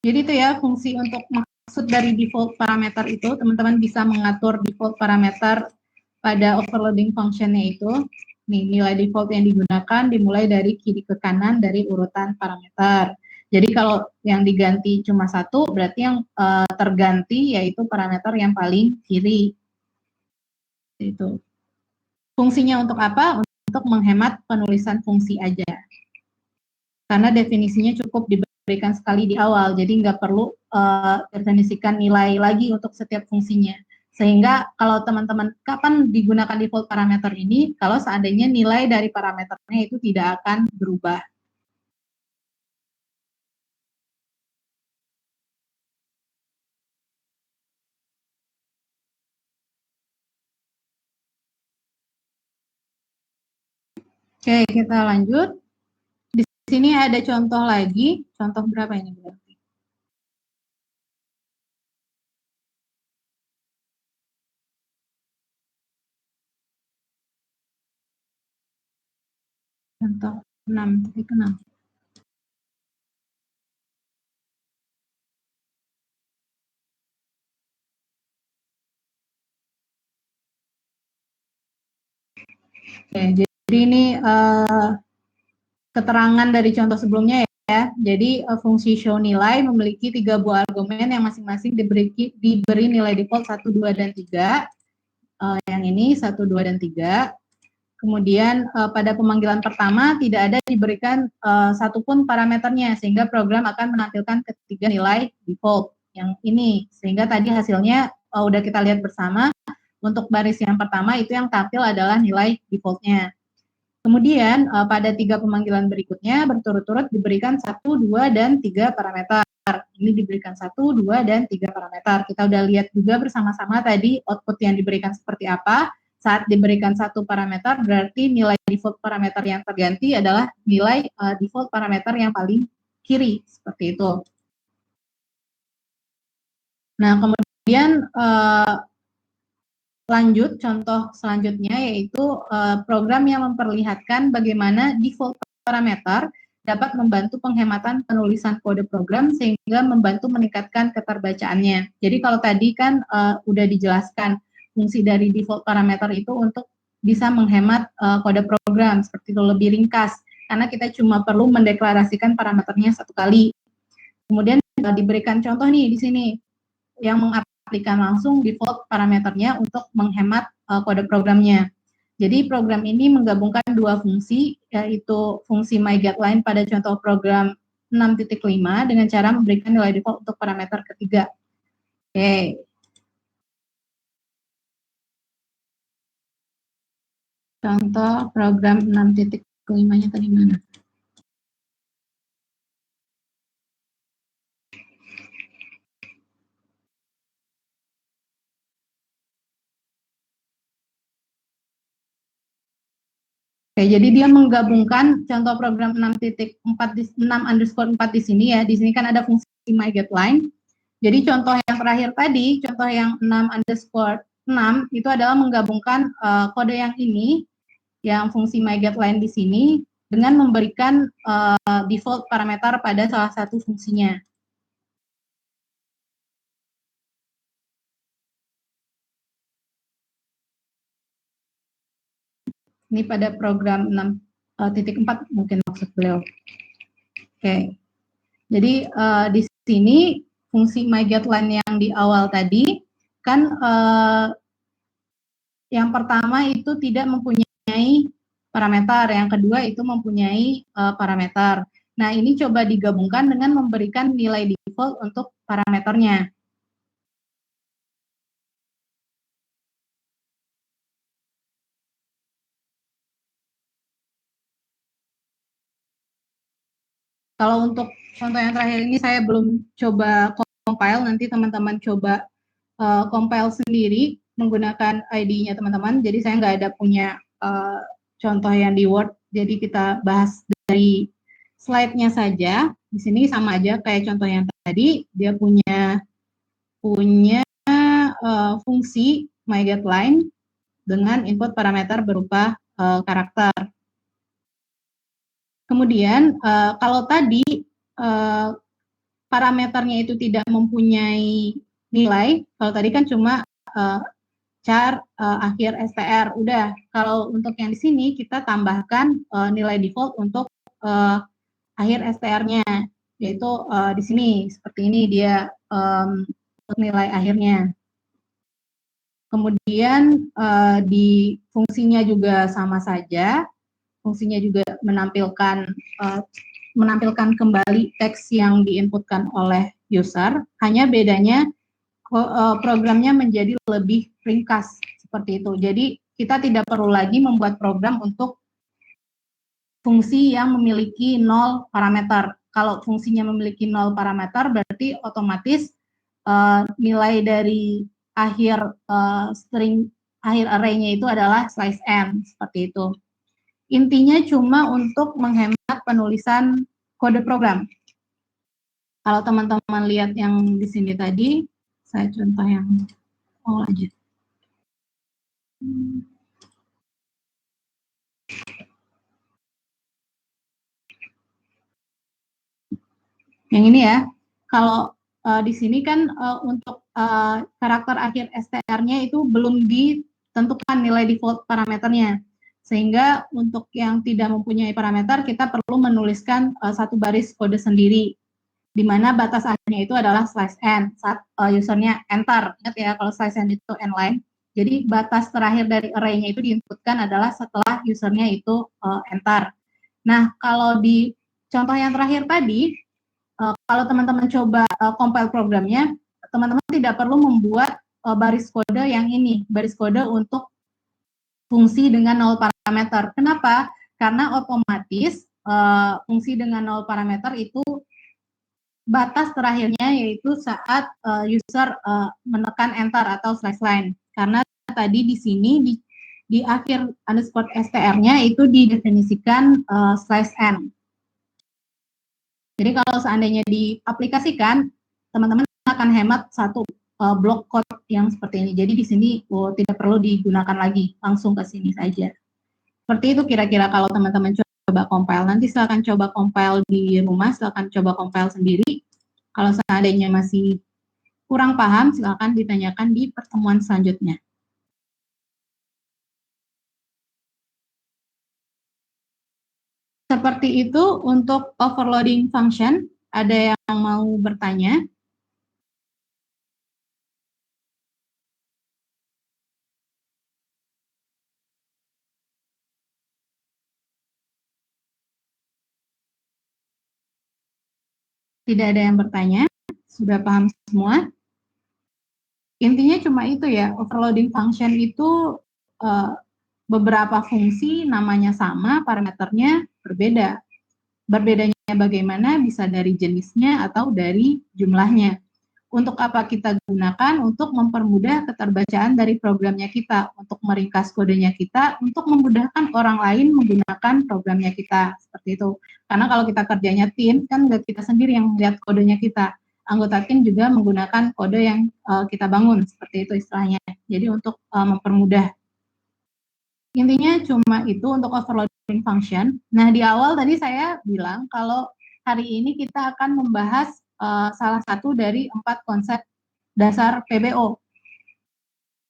Jadi itu ya fungsi untuk maksud dari default parameter itu, teman-teman bisa mengatur default parameter pada overloading functionnya itu. Nih, nilai default yang digunakan dimulai dari kiri ke kanan dari urutan parameter. Jadi kalau yang diganti cuma 1, berarti yang terganti yaitu parameter yang paling kiri. Itu. Fungsinya untuk apa? Untuk menghemat penulisan fungsi aja. Karena definisinya cukup diberikan sekali di awal, jadi nggak perlu definisikan nilai lagi untuk setiap fungsinya. Sehingga kalau teman-teman, kapan digunakan default parameter ini? Kalau seandainya nilai dari parameternya itu tidak akan berubah. Oke, kita lanjut. Di sini ada contoh lagi. Contoh berapa ini berarti? Contoh 6.6. Oke, jadi ini keterangan dari contoh sebelumnya ya. Jadi fungsi show nilai memiliki 3 buah argumen yang masing-masing diberi nilai default 1, 2, dan 3. Yang ini 1, 2, dan 3. Kemudian pada pemanggilan pertama tidak ada diberikan satupun parameternya, sehingga program akan menampilkan ketiga nilai default yang ini. Sehingga tadi hasilnya udah kita lihat bersama. Untuk baris yang pertama itu yang tampil adalah nilai defaultnya. Kemudian pada 3 pemanggilan berikutnya berturut-turut diberikan 1, 2, dan 3 parameter. Ini diberikan 1, 2, dan 3 parameter. Kita udah lihat juga bersama-sama tadi output yang diberikan seperti apa. Saat diberikan 1 parameter, berarti nilai default parameter yang terganti adalah nilai default parameter yang paling kiri, seperti itu. Nah, kemudian lanjut, contoh selanjutnya yaitu program yang memperlihatkan bagaimana default parameter dapat membantu penghematan penulisan kode program sehingga membantu meningkatkan keterbacaannya. Jadi kalau tadi kan udah dijelaskan fungsi dari default parameter itu untuk bisa menghemat kode program, seperti itu, lebih ringkas karena kita cuma perlu mendeklarasikan parameternya 1 kali. Kemudian diberikan contoh nih di sini yang mengaplikasikan langsung default parameternya untuk menghemat kode programnya. Jadi program ini menggabungkan 2 fungsi, yaitu fungsi myGetLine pada contoh program 6.5 dengan cara memberikan nilai default untuk parameter ketiga. Oke. Contoh program 6.5-nya tadi mana? Oke, jadi dia menggabungkan contoh program 6.4 6_4 di sini ya. Di sini kan ada fungsi myGetLine. Jadi contoh yang terakhir tadi, contoh yang 6_6 itu adalah menggabungkan kode yang ini, yang fungsi myGetLine di sini, dengan memberikan default parameter pada salah satu fungsinya. Ini pada program 6.4 mungkin maksud beliau. Oke. Jadi di sini fungsi myGetLine yang di awal tadi kan yang pertama itu tidak mempunyai parameter, yang kedua itu mempunyai parameter. Nah, ini coba digabungkan dengan memberikan nilai default untuk parameternya. Kalau untuk contoh yang terakhir ini saya belum coba compile, nanti teman-teman coba compile sendiri menggunakan ID-nya teman-teman. Jadi saya nggak ada punya contoh yang di Word, jadi kita bahas dari slide-nya saja. Di sini sama aja kayak contoh yang tadi, dia punya fungsi myGetLine dengan input parameter berupa karakter. Kemudian kalau tadi parameternya itu tidak mempunyai nilai, kalau tadi kan cuma char akhir str, udah. Kalau untuk yang di sini kita tambahkan nilai default untuk akhir str-nya, yaitu di sini seperti ini dia nilai akhirnya. Kemudian di fungsinya juga sama saja, fungsinya juga menampilkan kembali teks yang diinputkan oleh user, hanya bedanya programnya menjadi lebih ringkas seperti itu. Jadi kita tidak perlu lagi membuat program untuk fungsi yang memiliki 0 parameter. Kalau fungsinya memiliki 0 parameter, berarti otomatis nilai dari akhir string, akhir array-nya itu adalah slice n, seperti itu. Intinya cuma untuk menghemat penulisan kode program. Kalau teman-teman lihat yang di sini tadi, saya contoh yang lanjut. Yang ini ya, kalau di sini kan untuk karakter akhir str-nya itu belum ditentukan nilai default parameternya. Sehingga untuk yang tidak mempunyai parameter, kita perlu menuliskan satu baris kode sendiri, di mana batas akhirnya itu adalah slice n, saat usernya enter. Ingat ya, kalau slice n itu n-line. Jadi batas terakhir dari array-nya itu diinputkan adalah setelah usernya itu enter. Nah, kalau di contoh yang terakhir tadi, kalau teman-teman coba compile programnya, teman-teman tidak perlu membuat baris kode yang ini, baris kode untuk fungsi dengan 0 parameter. Kenapa? Karena otomatis fungsi dengan 0 parameter itu batas terakhirnya yaitu saat user menekan enter atau slash line. Karena tadi di sini di akhir underscore str-nya itu didefinisikan slash n. Jadi kalau seandainya diaplikasikan, teman-teman akan hemat satu blok code yang seperti ini. Jadi di sini tidak perlu digunakan lagi, langsung ke sini saja. Seperti itu kira-kira kalau teman-teman coba compile. Nanti silakan coba compile di rumah, silakan coba compile sendiri. Kalau seandainya masih kurang paham, silakan ditanyakan di pertemuan selanjutnya. Seperti itu untuk overloading function. Ada yang mau bertanya? Tidak ada yang bertanya? Sudah paham semua? Intinya cuma itu ya, overloading function itu beberapa fungsi namanya sama, parameternya berbeda. Berbedanya bagaimana? Bisa dari jenisnya atau dari jumlahnya. Untuk apa kita gunakan? Untuk mempermudah keterbacaan dari programnya kita, untuk meringkas kodenya kita, untuk memudahkan orang lain menggunakan programnya kita, seperti itu. Karena kalau kita kerjanya tim, kan nggak kita sendiri yang melihat kodenya kita. Anggota tim juga menggunakan kode yang kita bangun, seperti itu istilahnya. Jadi untuk mempermudah. Intinya cuma itu untuk overloading function. Nah, di awal tadi saya bilang kalau hari ini kita akan membahas salah satu dari 4 konsep dasar PBO.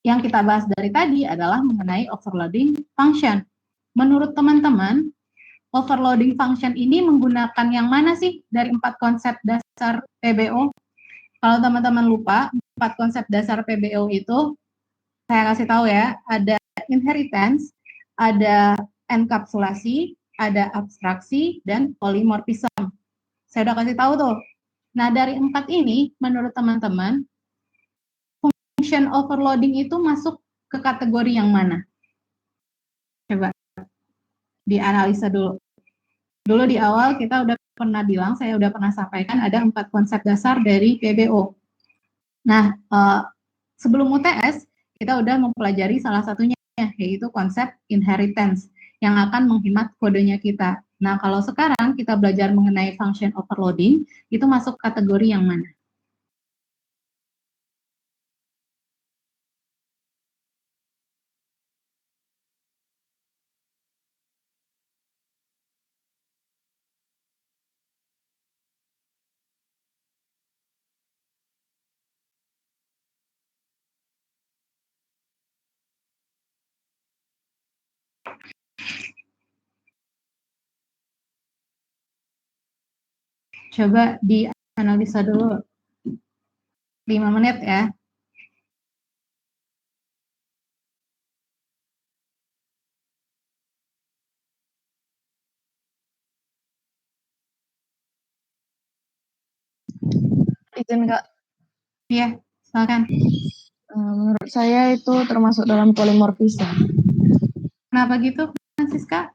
Yang kita bahas dari tadi adalah mengenai overloading function. Menurut teman-teman, overloading function ini menggunakan yang mana sih dari 4 konsep dasar PBO? Kalau teman-teman lupa, 4 konsep dasar PBO itu, saya kasih tahu ya, ada inheritance, ada enkapsulasi, ada abstraksi, dan polymorphism. Saya udah kasih tahu tuh. Nah, dari 4 ini, menurut teman-teman, function overloading itu masuk ke kategori yang mana? Coba dianalisa dulu. Dulu di awal kita udah pernah bilang, saya udah pernah sampaikan ada 4 konsep dasar dari PBO. Nah, sebelum UTS kita udah mempelajari salah satunya, yaitu konsep inheritance yang akan menghemat kodenya kita. Nah, kalau sekarang kita belajar mengenai function overloading, itu masuk kategori yang mana? Coba dianalisa dulu 5 menit ya. Izin Kak, Iya, silakan. menurut saya itu termasuk dalam polimorfisme. Kenapa gitu, Francisca?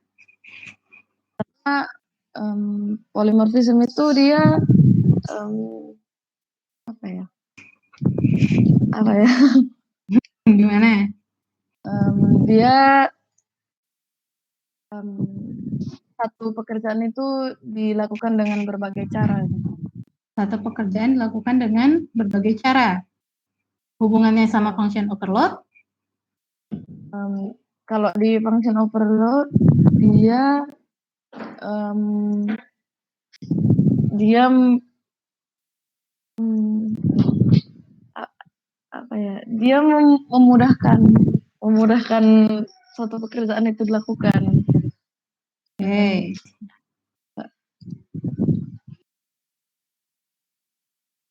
Polimorfisme itu dia apa ya? Gimana ya? Dia satu pekerjaan itu dilakukan dengan berbagai cara. Satu pekerjaan dilakukan dengan berbagai cara. Hubungannya sama function overload? Kalau di function overload dia dia apa ya? Dia memudahkan suatu pekerjaan itu dilakukan. Oke.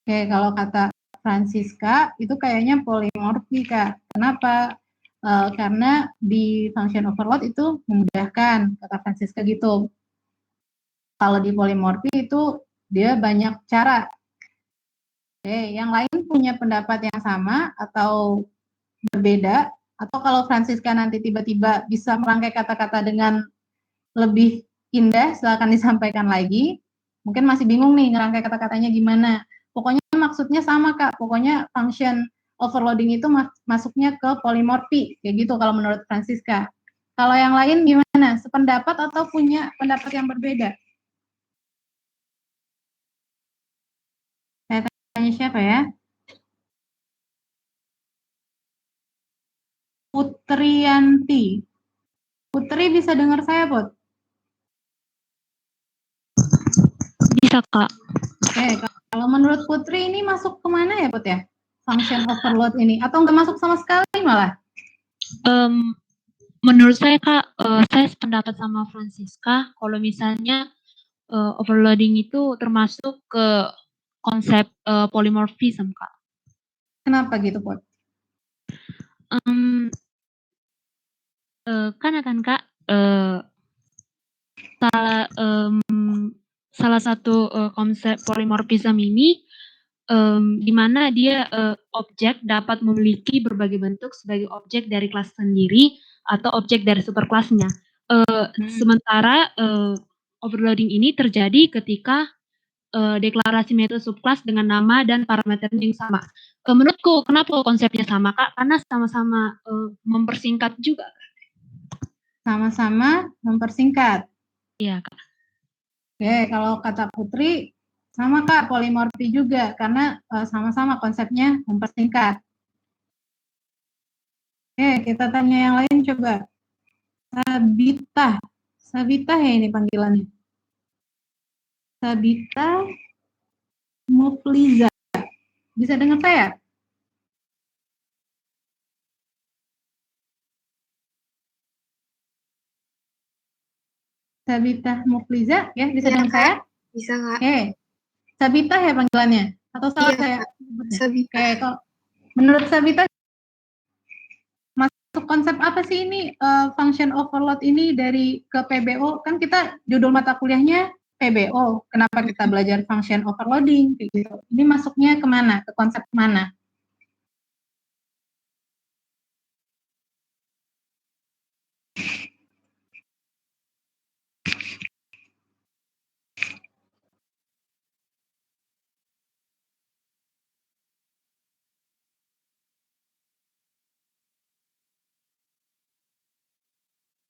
Oke, kalau kata Francisca itu kayaknya polimorfi, Kak. Kenapa? Karena di function overload itu memudahkan, kata Francisca gitu. Kalau di polimorfi itu dia banyak cara. Oke, yang lain punya pendapat yang sama atau berbeda? Atau kalau Francisca nanti tiba-tiba bisa merangkai kata-kata dengan lebih indah, silakan disampaikan lagi. Mungkin masih bingung nih ngerangkai kata-katanya gimana. Pokoknya maksudnya sama, Kak. Pokoknya function overloading itu masuknya ke polimorfi, kayak gitu kalau menurut Francisca. Kalau yang lain gimana? Sependapat atau punya pendapat yang berbeda? Saya tanya siapa ya? Putrianti. Putri bisa dengar saya, Put? Bisa, Kak. Oke, kalau menurut Putri ini masuk kemana ya, Put ya? Function overload ini, atau nggak masuk sama sekali malah? Menurut saya, Kak, saya sependapat sama Francisca, kalau misalnya overloading itu termasuk ke konsep polymorphism, Kak. Kenapa gitu, Put? Kan Kak, salah satu konsep polymorphism ini di mana dia objek dapat memiliki berbagai bentuk sebagai objek dari kelas sendiri atau objek dari superkelasnya. Sementara overloading ini terjadi ketika deklarasi metode subkelas dengan nama dan parameter yang sama. Menurutku kenapa konsepnya sama, Kak? Karena sama-sama mempersingkat juga. Sama-sama mempersingkat. Iya, Kak. Oke, kalau kata Putri sama, Kak, polimorfi juga karena sama-sama konsepnya mempersingkat. Oke, kita tanya yang lain coba. Sabita. Sabita ya ini panggilannya. Sabita Mufliza. Bisa dengar saya? Sabita Mufliza ya, bisa Ya, dengar saya? Bisa, Kak. Oke. Sabita ya panggilannya? Atau salah Iya, saya? Sabita. Oke, kok menurut Sabita masuk konsep apa sih ini function overload ini dari ke PBO? Kan kita judul mata kuliahnya PBO. Kenapa kita belajar function overloading? Kayak gitu. Ini masuknya kemana? Ke konsep mana?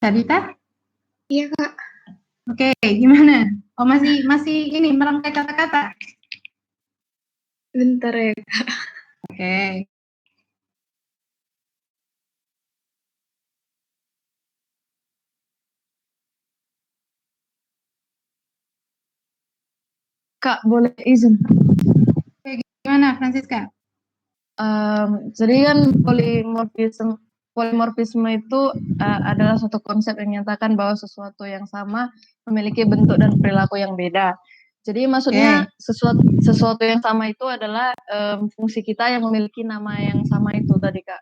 Sabita? Iya, Kak. Oke, gimana? Oh, masih ini merangkai kata-kata. Bentar ya. Oke. Kak, boleh izin? Gimana, Francisca? Jadi kan polimorfisme itu adalah suatu konsep yang menyatakan bahwa sesuatu yang sama memiliki bentuk dan perilaku yang beda. Jadi maksudnya sesuatu yang sama itu adalah fungsi kita yang memiliki nama yang sama itu tadi, Kak.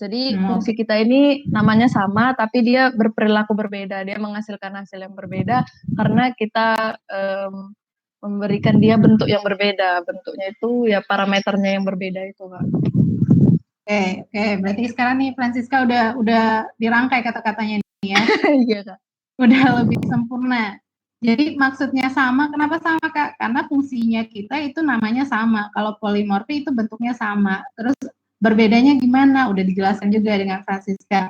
Jadi fungsi kita ini namanya sama, tapi dia berperilaku berbeda. Dia menghasilkan hasil yang berbeda karena kita memberikan dia bentuk yang berbeda. Bentuknya itu ya parameternya yang berbeda itu, Kak. Oke. Berarti sekarang nih Francisca udah dirangkai kata-katanya nih ya. Iya, Kak. Udah lebih sempurna. Jadi maksudnya sama, kenapa sama, Kak? Karena fungsinya kita itu namanya sama. Kalau polimorfi itu bentuknya sama. Terus berbedanya gimana? Udah dijelaskan juga dengan Francisca.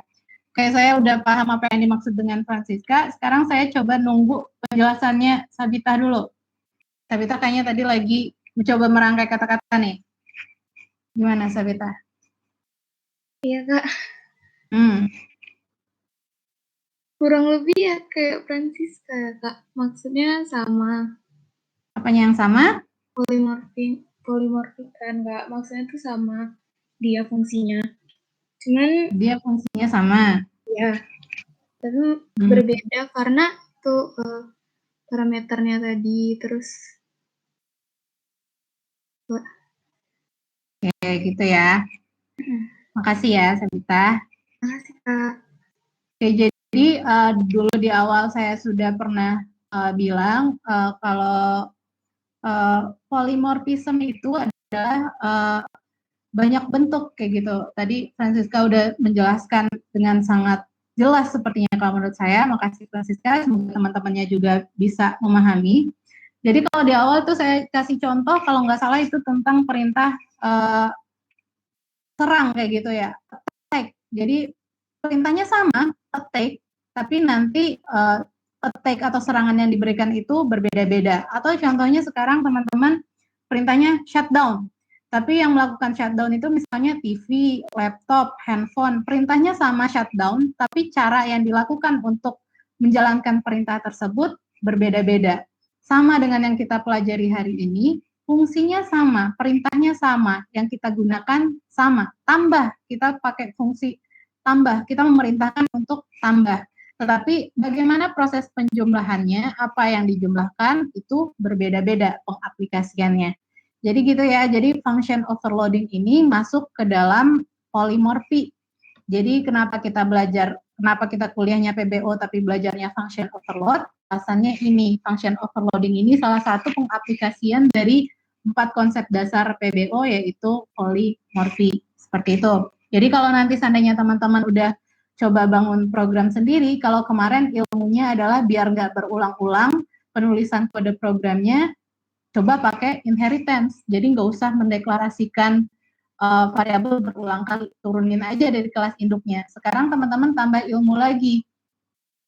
Kayak saya udah paham apa yang dimaksud dengan Francisca. Sekarang saya coba nunggu penjelasannya Sabita dulu. Sabita kayaknya tadi lagi mencoba merangkai kata-kata nih. Gimana, Sabita? Iya, Kak. Kurang lebih ya kayak Francisca ya, Kak. Maksudnya sama. Apanya yang sama? Polimorfi kan, Kak. Maksudnya itu sama dia fungsinya. Cuman dia fungsinya sama. Ya. Tapi berbeda karena tuh parameternya tadi terus. Oke, gitu ya. Makasih ya, Sabita. Makasih, Kak. Oke, jadi dulu di awal saya sudah pernah bilang kalau polimorfisme itu adalah banyak bentuk kayak gitu. Tadi Francisca udah menjelaskan dengan sangat jelas sepertinya kalau menurut saya. Makasih Francisca, semoga teman-temannya juga bisa memahami. Jadi kalau di awal tuh saya kasih contoh, kalau nggak salah itu tentang perintah serang kayak gitu ya, attack. Jadi perintahnya sama, attack, tapi nanti attack atau serangan yang diberikan itu berbeda-beda. Atau contohnya sekarang teman-teman perintahnya shutdown, tapi yang melakukan shutdown itu misalnya TV, laptop, handphone, perintahnya sama shutdown, tapi cara yang dilakukan untuk menjalankan perintah tersebut berbeda-beda. Sama dengan yang kita pelajari hari ini, fungsinya sama, perintahnya sama, yang kita gunakan sama. Tambah, kita pakai fungsi tambah, kita memerintahkan untuk tambah. Tetapi bagaimana proses penjumlahannya, apa yang dijumlahkan, itu berbeda-beda pengaplikasiannya. Jadi gitu ya, jadi function overloading ini masuk ke dalam polimorfi. Jadi kenapa kita kuliahnya PBO tapi belajarnya function overload, alasannya ini, function overloading ini salah satu pengaplikasian dari 4 konsep dasar PBO yaitu polimorfi, seperti itu. Jadi kalau nanti seandainya teman-teman udah coba bangun program sendiri, kalau kemarin ilmunya adalah biar nggak berulang-ulang penulisan kode programnya, coba pakai inheritance. Jadi nggak usah mendeklarasikan variabel berulang kali, turunin aja dari kelas induknya. Sekarang teman-teman tambah ilmu lagi.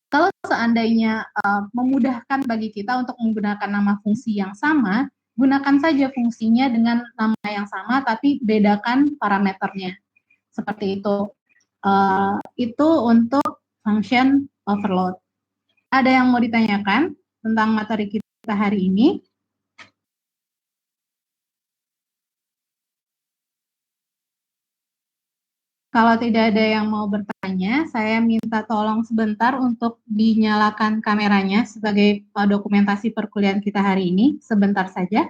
Kalau seandainya memudahkan bagi kita untuk menggunakan nama fungsi yang sama, gunakan saja fungsinya dengan nama yang sama, tapi bedakan parameternya. Seperti itu. Itu untuk function overload. Ada yang mau ditanyakan tentang materi kita hari ini? Kalau tidak ada yang mau bertanya, saya minta tolong sebentar untuk dinyalakan kameranya sebagai dokumentasi perkuliahan kita hari ini, sebentar saja.